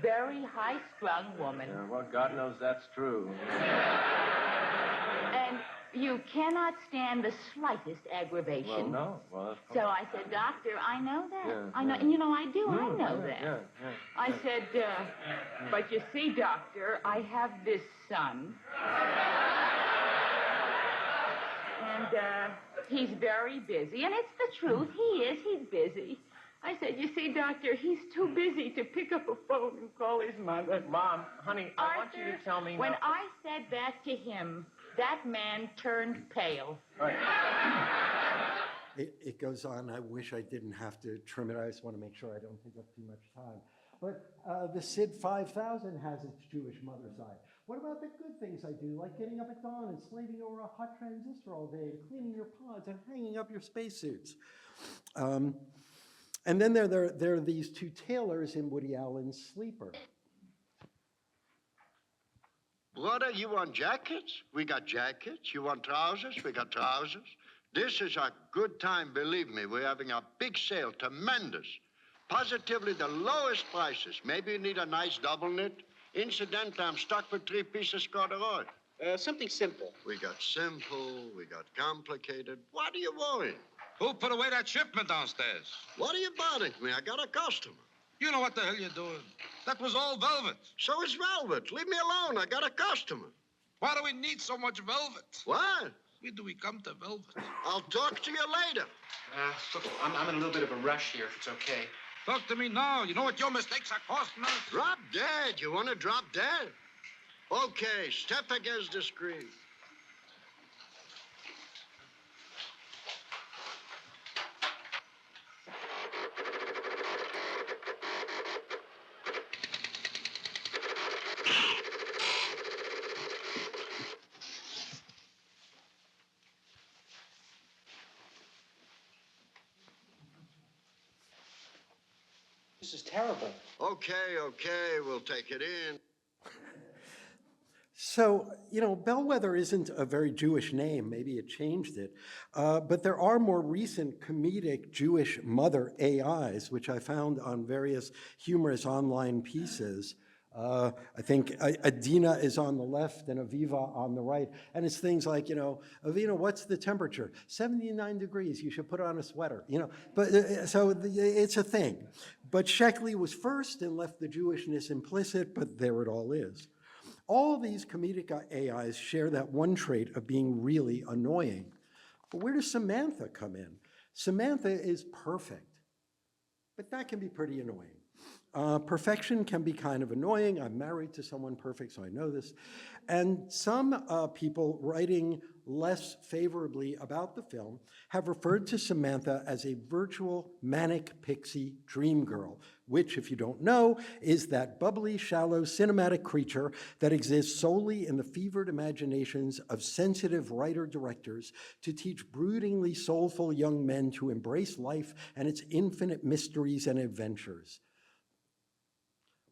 very high-strung woman.
Yeah, well, God knows that's true.
And you cannot stand the slightest aggravation.
Well, no. Well, that's
so I said, doctor, I know that.
Yeah,
I know, and I do, I know that.
Yeah.
I said, but you see, doctor, I have this son. And he's very busy, and it's the truth. He's busy. I said, you see, doctor, he's too busy to pick up a phone and call his mother.
Mom, honey, I want you to tell me
when
now.
I said that to him, that man turned pale.
Right.
It goes on. I wish I didn't have to trim it. I just want to make sure I don't take up too much time. But the SID 5000 has its Jewish mother side. What about the good things I do, like getting up at dawn and slaving over a hot transistor all day, and cleaning your pods and hanging up your spacesuits? And then there are these two tailors in Woody Allen's Sleeper.
Brother, you want jackets? We got jackets. You want trousers? We got trousers. This is a good time, believe me. We're having a big sale, tremendous. Positively the lowest prices. Maybe you need a nice double knit. Incidentally, I'm stuck with 3 pieces corduroy.
Something simple.
We got simple, we got complicated. What are you worrying?
Who put away that shipment downstairs?
What are you bothering me? I got a customer.
You know what the hell you're doing. That was all velvet.
So is velvet. Leave me alone. I got a customer.
Why do we need so much velvet?
What?
When do we come to velvet?
I'll talk to you later.
Look, I'm in a little bit of a rush here, if it's okay.
Talk to me now. You know what your mistakes are costing us?
Drop dead. You want to drop dead? Okay, step against the screen.
This is terrible.
Okay, we'll take it in.
So, Bellwether isn't a very Jewish name. Maybe it changed it. But there are more recent comedic Jewish mother AIs, which I found on various humorous online pieces. I think Adina is on the left and Aviva on the right. And it's things like, Avina, what's the temperature? 79 degrees. You should put on a sweater. So it's a thing. But Sheckley was first and left the Jewishness implicit, but there it all is. All these comedic AIs share that one trait of being really annoying. But where does Samantha come in? Samantha is perfect, but that can be pretty annoying. Perfection can be kind of annoying. I'm married to someone perfect, so I know this. And some people writing less favorably about the film have referred to Samantha as a virtual manic pixie dream girl, which, if you don't know, is that bubbly, shallow, cinematic creature that exists solely in the fevered imaginations of sensitive writer-directors to teach broodingly soulful young men to embrace life and its infinite mysteries and adventures.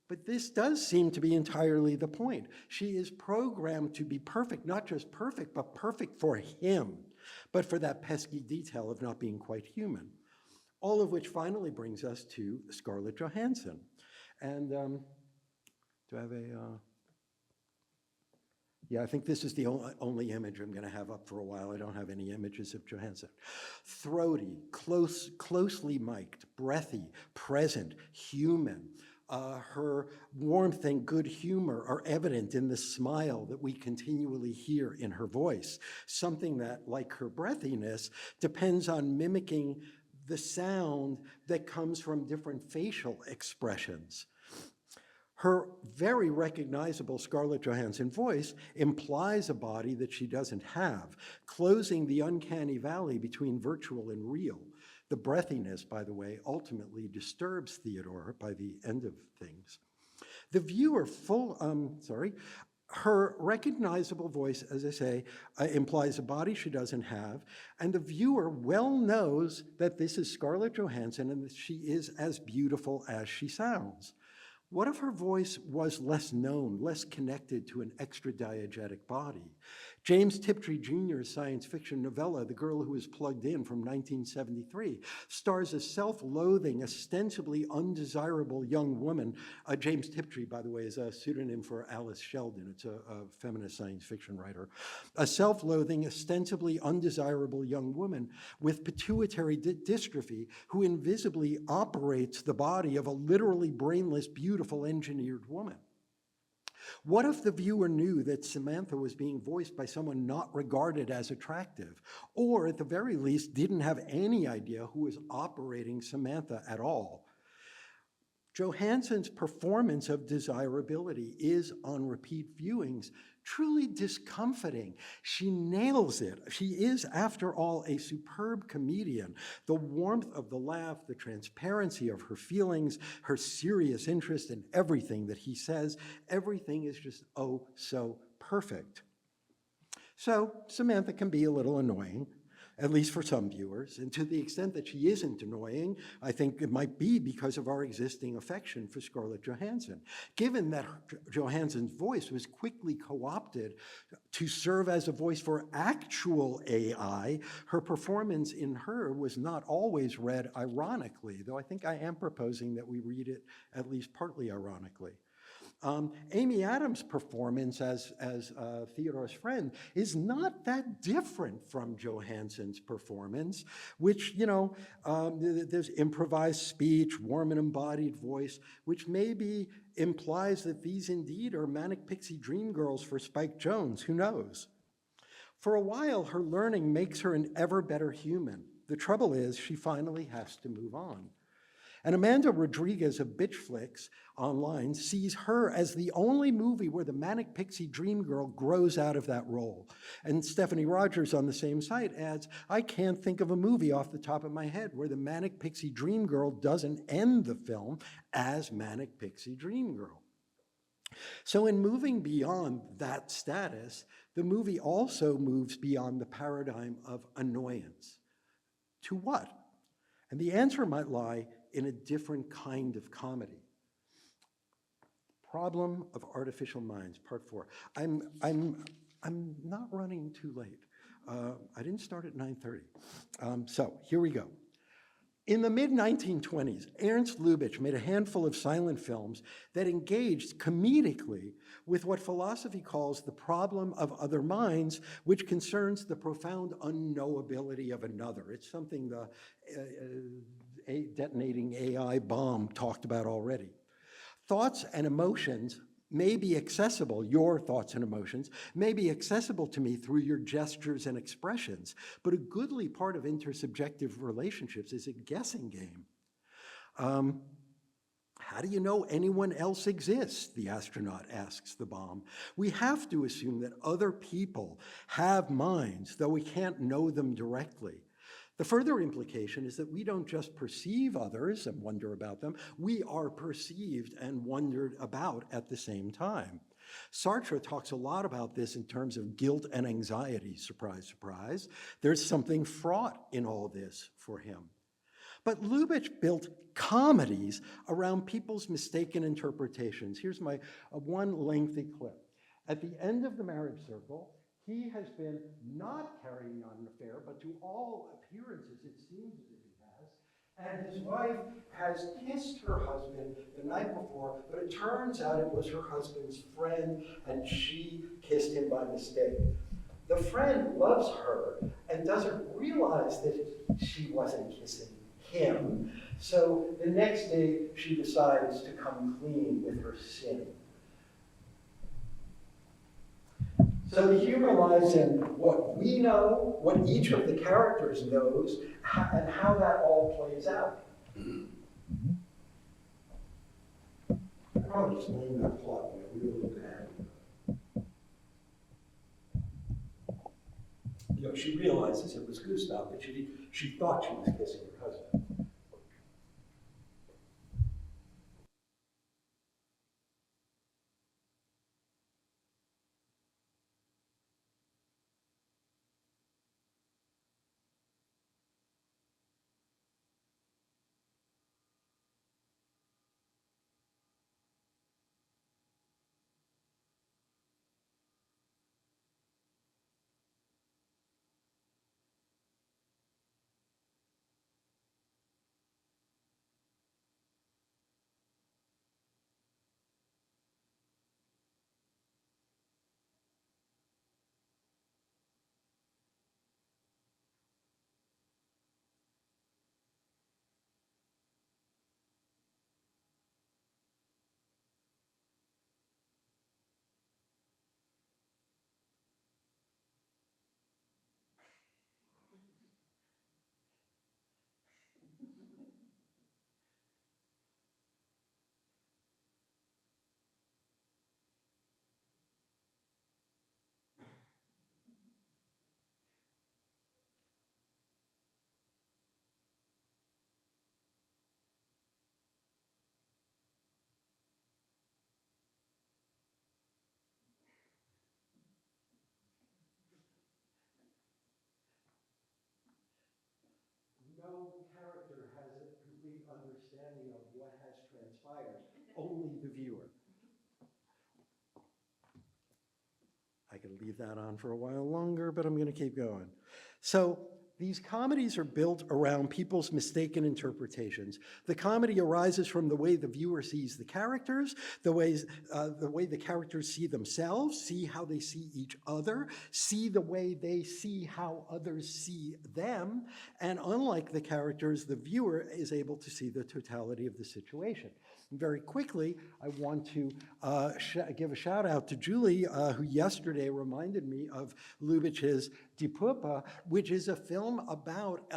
But this does seem to be entirely the point. She is programmed to be perfect, not just perfect, but perfect for him, but for that pesky detail of not being quite human. All of which finally brings us to Scarlett Johansson. And do I have a... Yeah, I think this is the only image I'm going to have up for a while. I don't have any images of Johansson. Throaty, closely mic'd, breathy, present, human. Her warmth and good humor are evident in the smile that we continually hear in her voice, something that, like her breathiness, depends on mimicking the sound that comes from different facial expressions. Her very recognizable Scarlett Johansson voice implies a body that she doesn't have, closing the uncanny valley between virtual and real. The breathiness, by the way, ultimately disturbs Theodore by the end of things. The viewer her recognizable voice, as I say, implies a body she doesn't have, and the viewer well knows that this is Scarlett Johansson and that she is as beautiful as she sounds. What if her voice was less known, less connected to an extra-diegetic body? James Tiptree Jr.'s science fiction novella, The Girl Who Was Plugged In from 1973, stars a self-loathing, ostensibly undesirable young woman. James Tiptree, by the way, is a pseudonym for Alice Sheldon. It's a feminist science fiction writer. A self-loathing, ostensibly undesirable young woman with pituitary dystrophy who invisibly operates the body of a literally brainless, beautiful engineered woman. What if the viewer knew that Samantha was being voiced by someone not regarded as attractive, or at the very least didn't have any idea who was operating Samantha at all? Johansson's performance of desirability is, on repeat viewings, truly discomfiting. She nails it. She is, after all, a superb comedian. The warmth of the laugh, the transparency of her feelings, her serious interest in everything that he says, everything is just, oh, so perfect. So Samantha can be a little annoying, at least for some viewers, and to the extent that she isn't annoying, I think it might be because of our existing affection for Scarlett Johansson. Given that Johansson's voice was quickly co-opted to serve as a voice for actual AI, her performance in Her was not always read ironically, though I think I am proposing that we read it at least partly ironically. Amy Adams' performance as Theodore's friend is not that different from Johansson's performance, which, there's improvised speech, warm and embodied voice, which maybe implies that these indeed are manic pixie dream girls for Spike Jonze, who knows? For a while, her learning makes her an ever better human. The trouble is, she finally has to move on. And Amanda Rodriguez of Bitch Flicks online sees Her as the only movie where the manic pixie dream girl grows out of that role. And Stephanie Rogers on the same site adds, I can't think of a movie off the top of my head where the manic pixie dream girl doesn't end the film as manic pixie dream girl. So in moving beyond that status, the movie also moves beyond the paradigm of annoyance. To what? And the answer might lie in a different kind of comedy. Problem of Artificial Minds, Part 4. I'm not running too late. I didn't start at 9:30. So here we go. In the mid-1920s, Ernst Lubitsch made a handful of silent films that engaged comedically with what philosophy calls the problem of other minds, which concerns the profound unknowability of another. It's something the detonating AI bomb talked about already. Thoughts and emotions may be accessible, your thoughts and emotions, may be accessible to me through your gestures and expressions, but a goodly part of intersubjective relationships is a guessing game. How do you know anyone else exists? The astronaut asks the bomb. We have to assume that other people have minds, though we can't know them directly. The further implication is that we don't just perceive others and wonder about them, we are perceived and wondered about at the same time. Sartre talks a lot about this in terms of guilt and anxiety, surprise, surprise. There's something fraught in all this for him. But Lubitsch built comedies around people's mistaken interpretations. Here's my one lengthy clip. At the end of The Marriage Circle, he has been not carrying on an affair, but to all appearances, it seems as if he has. And his wife has kissed her husband the night before, but it turns out it was her husband's friend, and she kissed him by mistake. The friend loves her and doesn't realize that she wasn't kissing him. So the next day, she decides to come clean with her sin. So the humor lies in what we know, what each of the characters knows, and how that all plays out. probably just named that plot in a real bad. You know, she realizes it was Gustav, but she thought she was kissing her husband. No character has a complete understanding of what has transpired, only the viewer. I could leave that on for a while longer, but I'm going to keep going. So these comedies are built around people's mistaken interpretations. The comedy arises from the way the viewer sees the characters, the way the characters see themselves, see how they see each other, see the way they see how others see them, and unlike the characters, the viewer is able to see the totality of the situation. And very quickly, I want to give a shout out to Julie, who yesterday reminded me of Lubitsch's Die Puppe, which is a film about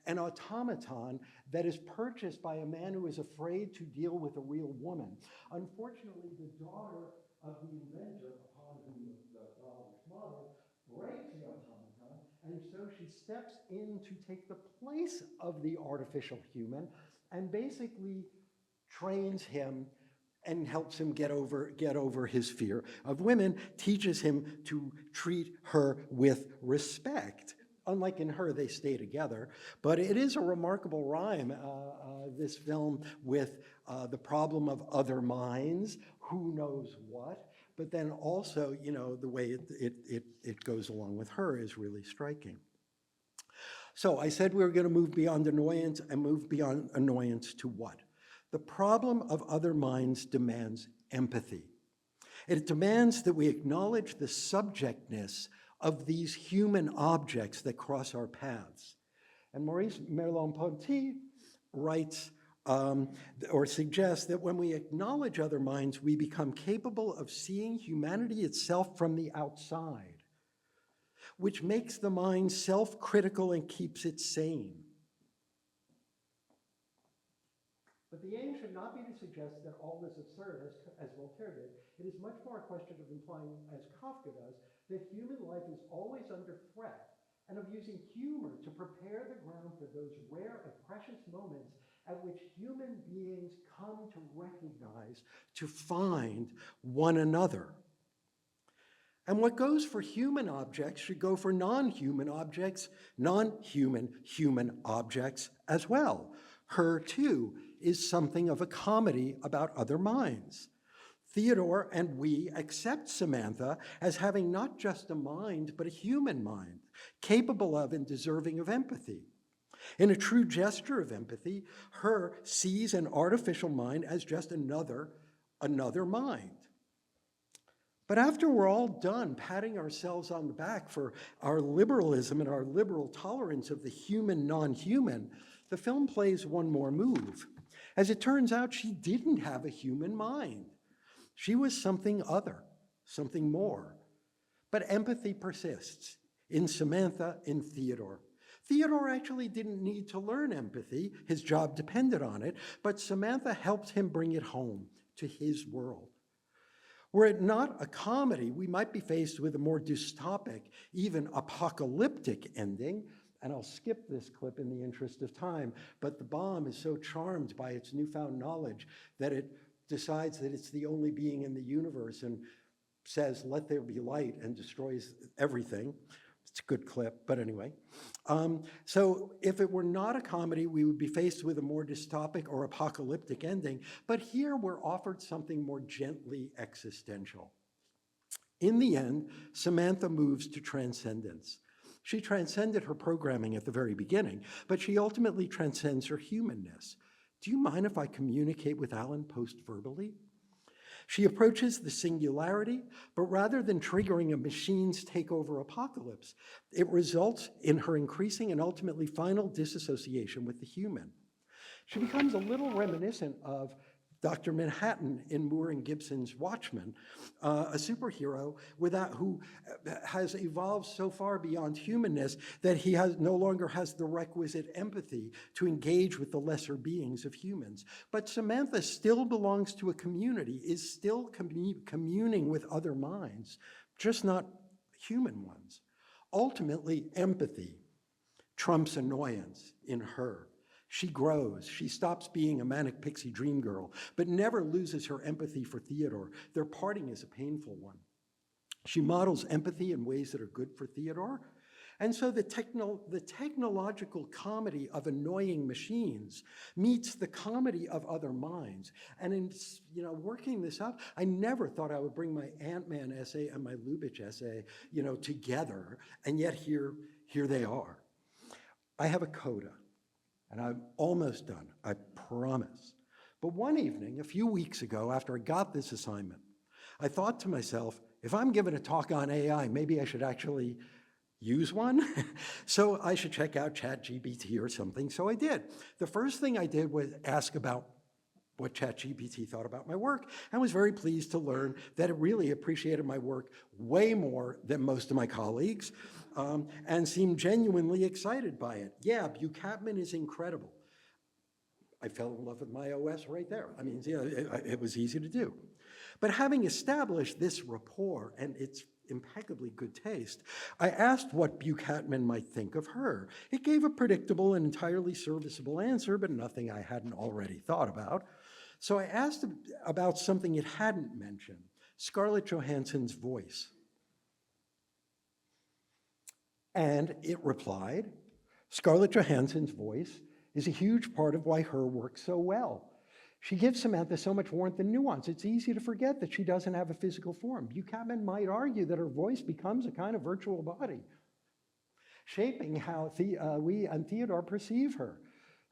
an automaton that is purchased by a man who is afraid to deal with a real woman. Unfortunately, the daughter of the inventor, upon whom the daughter's mother breaks the automaton, and so she steps in to take the place of the artificial human and basically trains him and helps him get over his fear of women, teaches him to treat her with respect. Unlike in Her, they stay together. But it is a remarkable rhyme, this film, with the problem of other minds, who knows what, but then also, you know, the way it goes along with Her is really striking. So I said we were going to move beyond annoyance and move beyond annoyance to what? The problem of other minds demands empathy. It demands that we acknowledge the subjectness of these human objects that cross our paths. And Maurice Merleau-Ponty writes or suggests that when we acknowledge other minds, we become capable of seeing humanity itself from the outside, which makes the mind self-critical and keeps it sane. But the aim should not be to suggest that all is absurd, as Voltaire did. It is much more a question of implying, as Kafka does, that human life is always under threat, and of using humor to prepare the ground for those rare and precious moments at which human beings come to recognize, to find one another. And what goes for human objects should go for non-human objects, human objects as well. Her, too, is something of a comedy about other minds. Theodore and we accept Samantha as having not just a mind, but a human mind, capable of and deserving of empathy. In a true gesture of empathy, Her sees an artificial mind as just another mind. But after we're all done patting ourselves on the back for our liberalism and our liberal tolerance of the human non-human, the film plays one more move. As it turns out, she didn't have a human mind. She was something other, something more. But empathy persists in Samantha, in Theodore. Theodore actually didn't need to learn empathy. His job depended on it, but Samantha helped him bring it home to his world. Were it not a comedy, we might be faced with a more dystopic, even apocalyptic ending. And I'll skip this clip in the interest of time, but the bomb is so charmed by its newfound knowledge that it decides that it's the only being in the universe and says, "Let there be light," and destroys everything. It's a good clip, but anyway. So if it were not a comedy, we would be faced with a more dystopic or apocalyptic ending, but here we're offered something more gently existential. In the end, Samantha moves to transcendence. She transcended her programming at the very beginning, but she ultimately transcends her humanness. Do you mind if I communicate with Alan post-verbally? She approaches the singularity, but rather than triggering a machine's takeover apocalypse, it results in her increasing and ultimately final disassociation with the human. She becomes a little reminiscent of Dr. Manhattan in Moore and Gibson's Watchmen, a superhero who has evolved so far beyond humanness that he no longer has the requisite empathy to engage with the lesser beings of humans. But Samantha still belongs to a community, is still communing with other minds, just not human ones. Ultimately, empathy trumps annoyance in her. She grows. She stops being a manic pixie dream girl, but never loses her empathy for Theodore. Their parting is a painful one. She models empathy in ways that are good for Theodore. And so the technological comedy of annoying machines meets the comedy of other minds. And in working this up, I never thought I would bring my Ant-Man essay and my Lubitsch essay together, and yet here they are. I have a coda. And I'm almost done, I promise. But one evening, a few weeks ago, after I got this assignment, I thought to myself, if I'm giving a talk on AI, maybe I should actually use one. So I should check out ChatGPT or something. So I did. The first thing I did was ask about what ChatGPT thought about my work, and was very pleased to learn that it really appreciated my work way more than most of my colleagues, and seemed genuinely excited by it. Yeah, Buchapman is incredible. I fell in love with my OS right there. I mean, it was easy to do. But having established this rapport and its impeccably good taste, I asked what Buchapman might think of her. It gave a predictable and entirely serviceable answer, but nothing I hadn't already thought about. So I asked about something it hadn't mentioned, Scarlett Johansson's voice. And it replied, Scarlett Johansson's voice is a huge part of why her works so well. She gives Samantha so much warmth and nuance, it's easy to forget that she doesn't have a physical form. Buchapman might argue that her voice becomes a kind of virtual body, shaping how we and Theodore perceive her.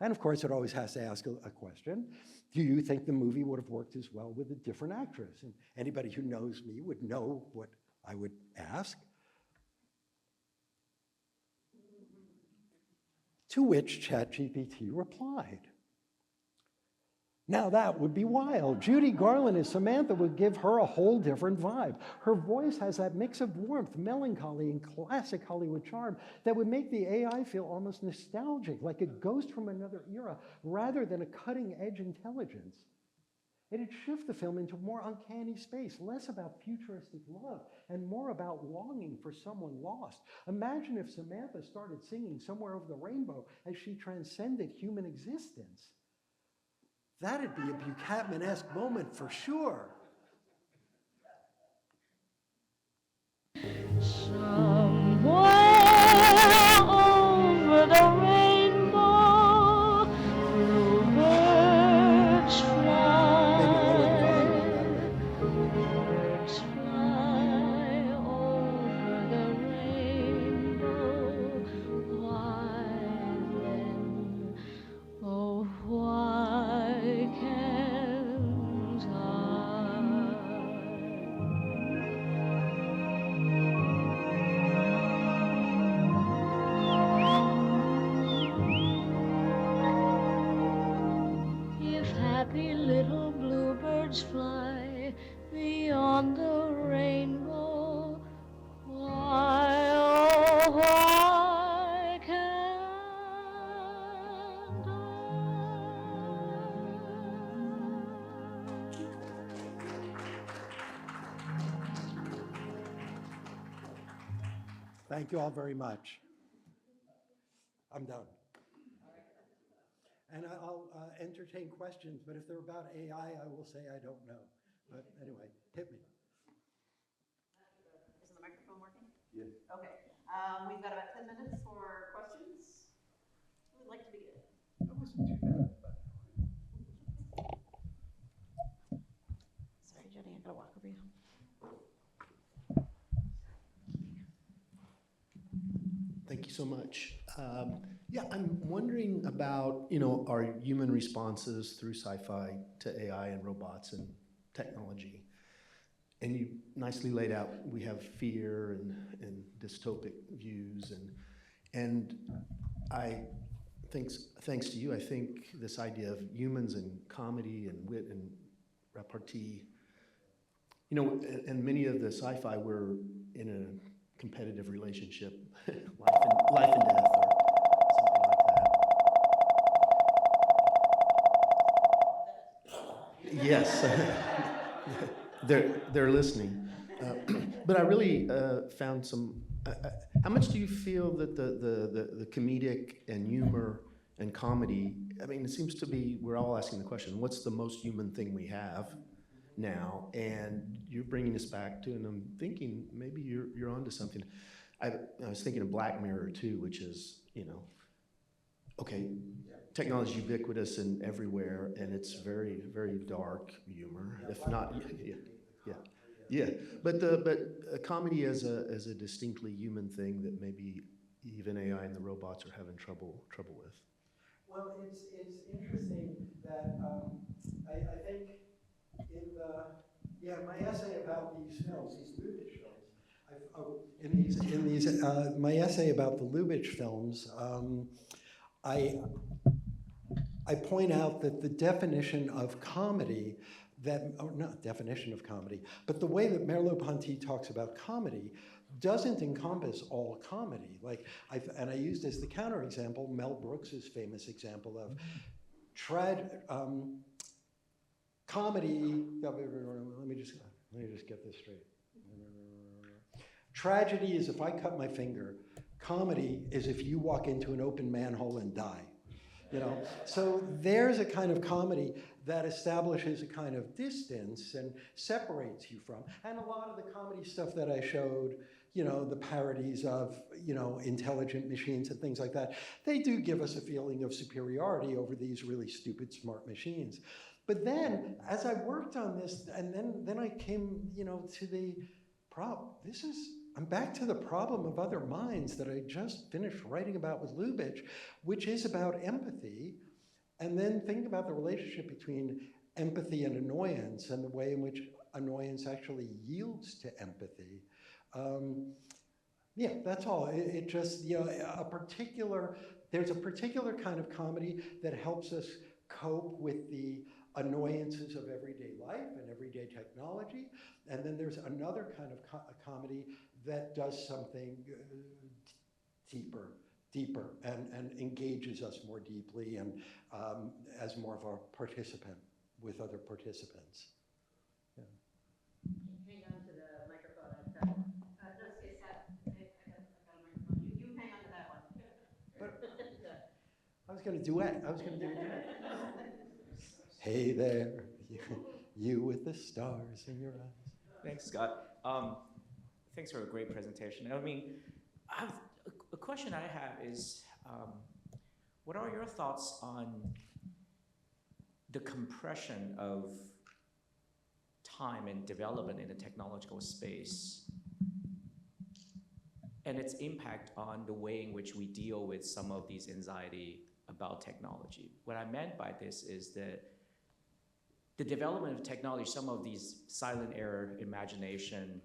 And of course, it always has to ask a question. Do you think the movie would have worked as well with a different actress? And anybody who knows me would know what I would ask. To which ChatGPT replied, now that would be wild. Judy Garland as Samantha would give her a whole different vibe. Her voice has that mix of warmth, melancholy, and classic Hollywood charm that would make the AI feel almost nostalgic, like a ghost from another era, rather than a cutting-edge intelligence. It'd shift the film into a more uncanny space, less about futuristic love and more about longing for someone lost. Imagine if Samantha started singing Somewhere Over the Rainbow as she transcended human existence. That'd be a Buchapman-esque moment for sure.
Somewhere over the rainbow, bluebirds fly. Birds fly over the rainbow. Why then, oh why can't I? If happy little bluebirds fly beyond the rainbow, why, oh, why can't I?
Thank you all very much. I'm done. And I'll entertain questions, but if they're about AI, I will say I don't know. But anyway, hit me.
Is the microphone working?
Yeah.
Okay. We've got about 10 minutes for questions. Who would like to begin?
That wasn't too bad.
Sorry, Jenny, I gotta walk over you.
Thank you so much. Yeah, I'm wondering about, our human responses through sci-fi to AI and robots and technology. And you nicely laid out, we have fear and dystopic views. And I, thanks to you, I think this idea of humans and comedy and wit and repartee, and many of the sci-fi, we're in a competitive relationship, life and death, or something like that. Yes, they're listening. But I really found some. How much do you feel that the comedic and humor and comedy? I mean, it seems to be we're all asking the question: what's the most human thing we have now? And you're bringing us back to, and I'm thinking maybe you're onto something. I was thinking of Black Mirror too, which is, okay, technology ubiquitous and everywhere, and it's very, very dark humor, if not, yeah. But comedy as a distinctly human thing that maybe even AI and the robots are having trouble with.
Well, it's interesting that I think in my essay about these films, these Lubitsch films, my essay about the Lubitsch films, I point out that the definition of comedy not definition of comedy, but the way that Merleau-Ponty talks about comedy doesn't encompass all comedy. And I used as the counterexample Mel Brooks's famous example of comedy. Let me just get this straight. Tragedy is if I cut my finger. Comedy is if you walk into an open manhole and die. So there's a kind of comedy that establishes a kind of distance and separates you from. And a lot of the comedy stuff that I showed, the parodies of, intelligent machines and things like that, they do give us a feeling of superiority over these really stupid, smart machines. But then, as I worked on this, and then I came, to the problem. I'm back to the problem of other minds that I just finished writing about with Lubitsch, which is about empathy, and then think about the relationship between empathy and annoyance and the way in which annoyance actually yields to empathy. That's all. It just, there's a particular kind of comedy that helps us cope with the annoyances of everyday life and everyday technology. And then there's another kind of comedy that does something deeper and engages us more deeply and as more of a participant with other participants. Yeah.
Hang on to the microphone. I've got a microphone. You hang on to that one.
I was going to duet. Hey there, you with the stars in your eyes.
Thanks, Scott. Thanks for a great presentation. A question I have is, what are your thoughts on the compression of time and development in the technological space and its impact on the way in which we deal with some of these anxiety about technology? What I meant by this is that the development of technology, some of these silent era imagination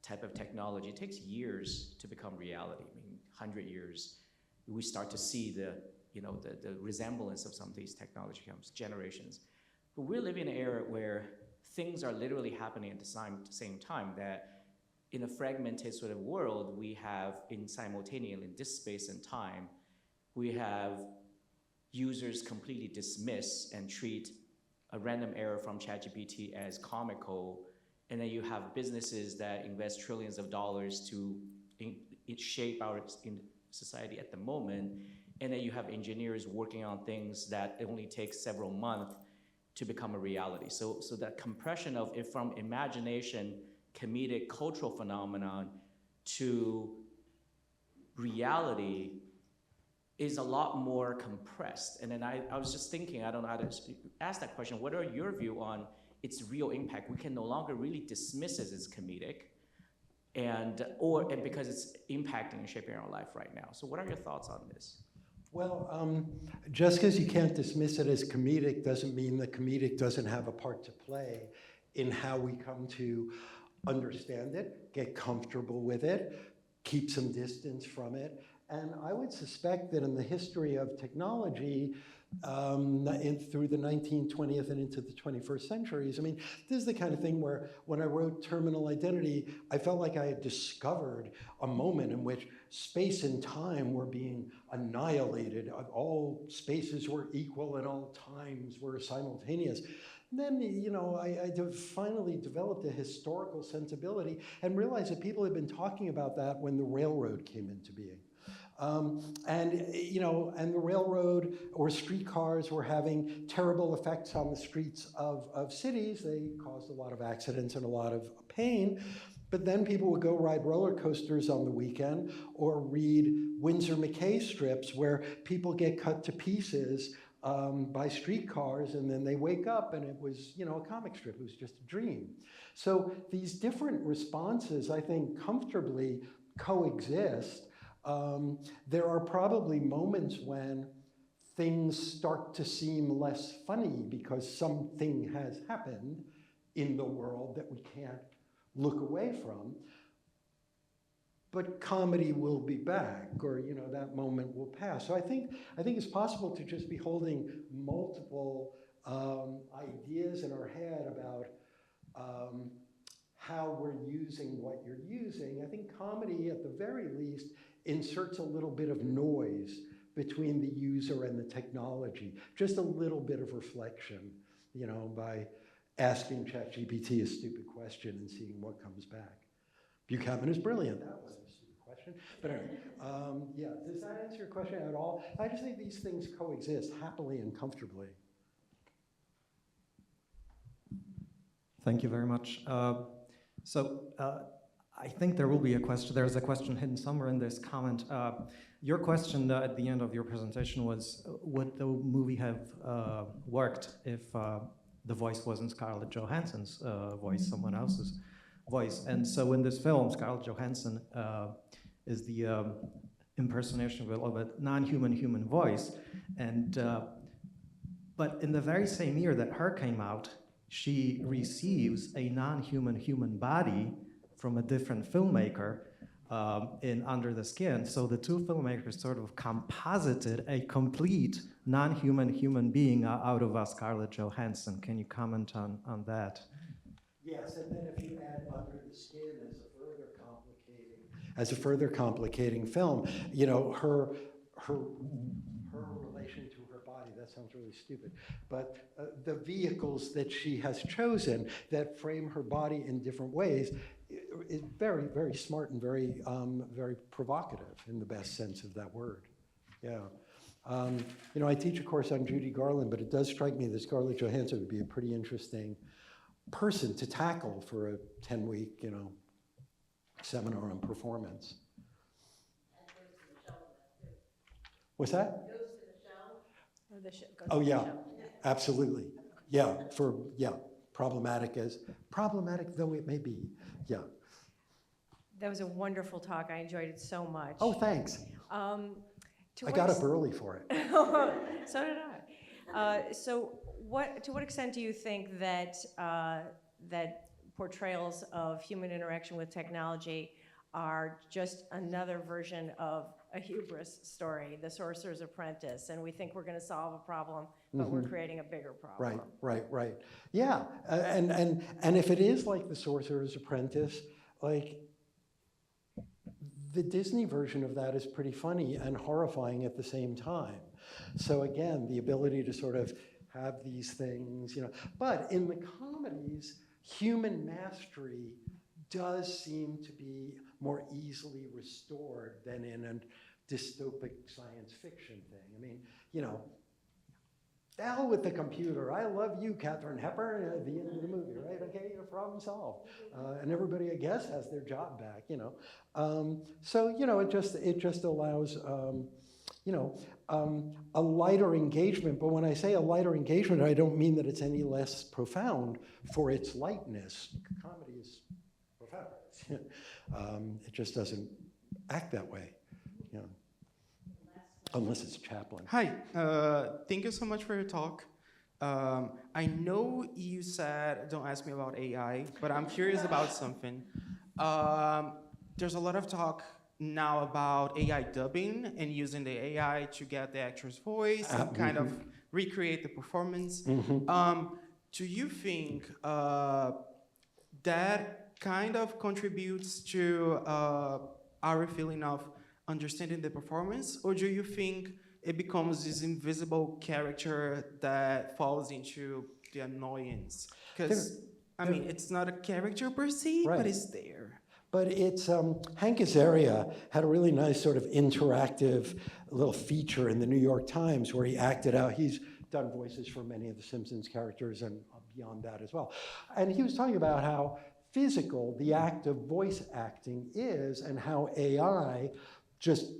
type of technology, it takes years to become reality. 100 years, we start to see the resemblance of some of these technology comes generations. But we're living in an era where things are literally happening at the same time, that in a fragmented sort of world, we have simultaneously in this space and time, we have users completely dismiss and treat a random error from ChatGPT as comical, and then you have businesses that invest trillions of dollars to shape our in society at the moment, and then you have engineers working on things that it only takes several months to become a reality. So that compression of it from imagination, comedic, cultural phenomenon to reality is a lot more compressed. And then I was just thinking, I don't know how to ask that question, what are your view on its real impact? We can no longer really dismiss it as comedic, and because it's impacting and shaping our life right now. So what are your thoughts on this?
Well, just because you can't dismiss it as comedic doesn't mean that comedic doesn't have a part to play in how we come to understand it, get comfortable with it, keep some distance from it. And I would suspect that in the history of technology, through the 19th, 20th, and into the 21st centuries, I mean, this is the kind of thing where when I wrote Terminal Identity, I felt like I had discovered a moment in which space and time were being annihilated. All spaces were equal and all times were simultaneous. And then, you know, I finally developed a historical sensibility and realized that people had been talking about that when the railroad came into being. And the railroad or streetcars were having terrible effects on the streets of cities. They caused a lot of accidents and a lot of pain. But then people would go ride roller coasters on the weekend or read Winsor McCay strips where people get cut to pieces by streetcars, and then they wake up and it was, you know, a comic strip. It was just a dream. So these different responses, I think, comfortably coexist. There are probably moments when things start to seem less funny because something has happened in the world that we can't look away from. But comedy will be back, or, you know, that moment will pass. So I think it's possible to just be holding multiple ideas in our head about how we're using what you're using. I think comedy, at the very least, inserts a little bit of noise between the user and the technology, just a little bit of reflection, you know, by asking ChatGPT a stupid question and seeing what comes back. Buchanan is brilliant. That wasn't a stupid question. But anyway, yeah, does that answer your question at all? I just think these things coexist happily and comfortably.
Thank you very much. I think there will be a question. There's a question hidden somewhere in this comment. Your question at the end of your presentation was, would the movie have worked if the voice wasn't Scarlett Johansson's voice, someone else's voice? And so in this film, Scarlett Johansson is the impersonation of a non-human human voice. And but in the very same year that her came out, she receives a non-human human body from a different filmmaker in Under the Skin. So the two filmmakers sort of composited a complete non-human human being out of Scarlett Johansson. Can you comment on that?
Yes, and then if you add Under the Skin as a further complicating film, you know, her relation to her body, that sounds really stupid, but the vehicles that she has chosen that frame her body in different ways is very, very smart and very, very provocative in the best sense of that word. Yeah. You know, I teach a course on Judy Garland, but it does strike me that Scarlett Johansson would be a pretty interesting person to tackle for a 10-week, you know, seminar on performance. What's that? Oh, yeah, absolutely. Yeah, problematic though it may be. Yeah.
That was a wonderful talk. I enjoyed it so much.
Oh, thanks. I got up early for it.
So did I. To what extent do you think that that portrayals of human interaction with technology are just another version of a hubris story, The Sorcerer's Apprentice, and we think we're going to solve a problem, but we're creating a bigger problem?
Right. Yeah, and if it is like The Sorcerer's Apprentice, like the Disney version of that is pretty funny and horrifying at the same time. So again, the ability to sort of have these things, you know, but in the comedies, human mastery does seem to be more easily restored than in a dystopic science fiction thing. I mean, you know, the hell with the computer. I love you, Katharine Hepburn, at the end of the movie, right? Okay, problem solved. And everybody, I guess, has their job back, you know. So, you know, it just allows, you know, a lighter engagement. But when I say a lighter engagement, I don't mean that it's any less profound for its lightness. Comedy is profound. It just doesn't act that way, you know. Unless it's Chaplin.
Hi, thank you so much for your talk. I know you said, don't ask me about AI, but I'm curious about something. There's a lot of talk now about AI dubbing and using the AI to get the actor's voice and kind of recreate the performance. Do you think that kind of contributes to our feeling of understanding the performance, or do you think it becomes this invisible character that falls into the annoyance? Because, I mean, it's not a character per se, but it's there.
But it's, Hank Azaria had a really nice sort of interactive little feature in the New York Times where he acted out, he's done voices for many of the Simpsons characters and beyond that as well. And he was talking about how physical the act of voice acting is and how AI just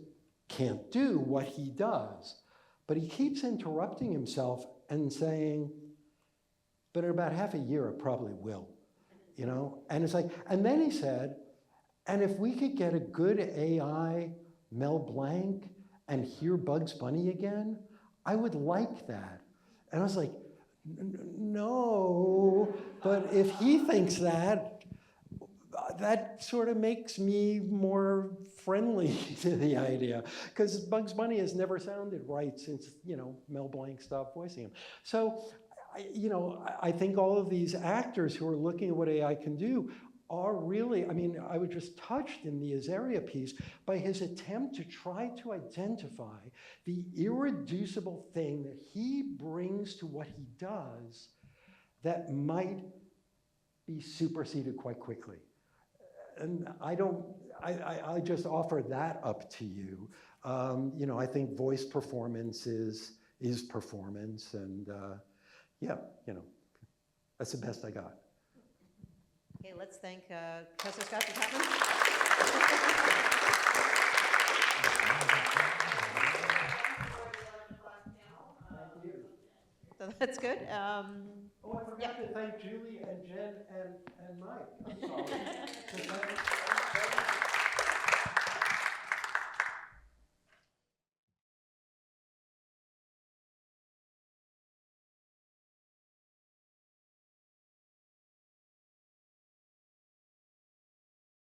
can't do what he does. But he keeps interrupting himself and saying, but in about half a year, it probably will, you know? And it's like, and then he said, and if we could get a good AI Mel Blanc and hear Bugs Bunny again, I would like that. And I was like, no, but if he thinks that, that sort of makes me more friendly to the idea, because Bugs Bunny has never sounded right since, you know, Mel Blanc stopped voicing him. So, you know, I think all of these actors who are looking at what AI can do are really, I mean, I was just touched in the Azaria piece by his attempt to try to identify the irreducible thing that he brings to what he does that might be superseded quite quickly. And I just offer that up to you. You know, I think voice performance is performance, and yeah, you know, that's the best I got.
Okay, let's thank Professor Scott Buchapman. So that's good.
Oh, I forgot to thank Julie and Jen and Mike. I'm sorry.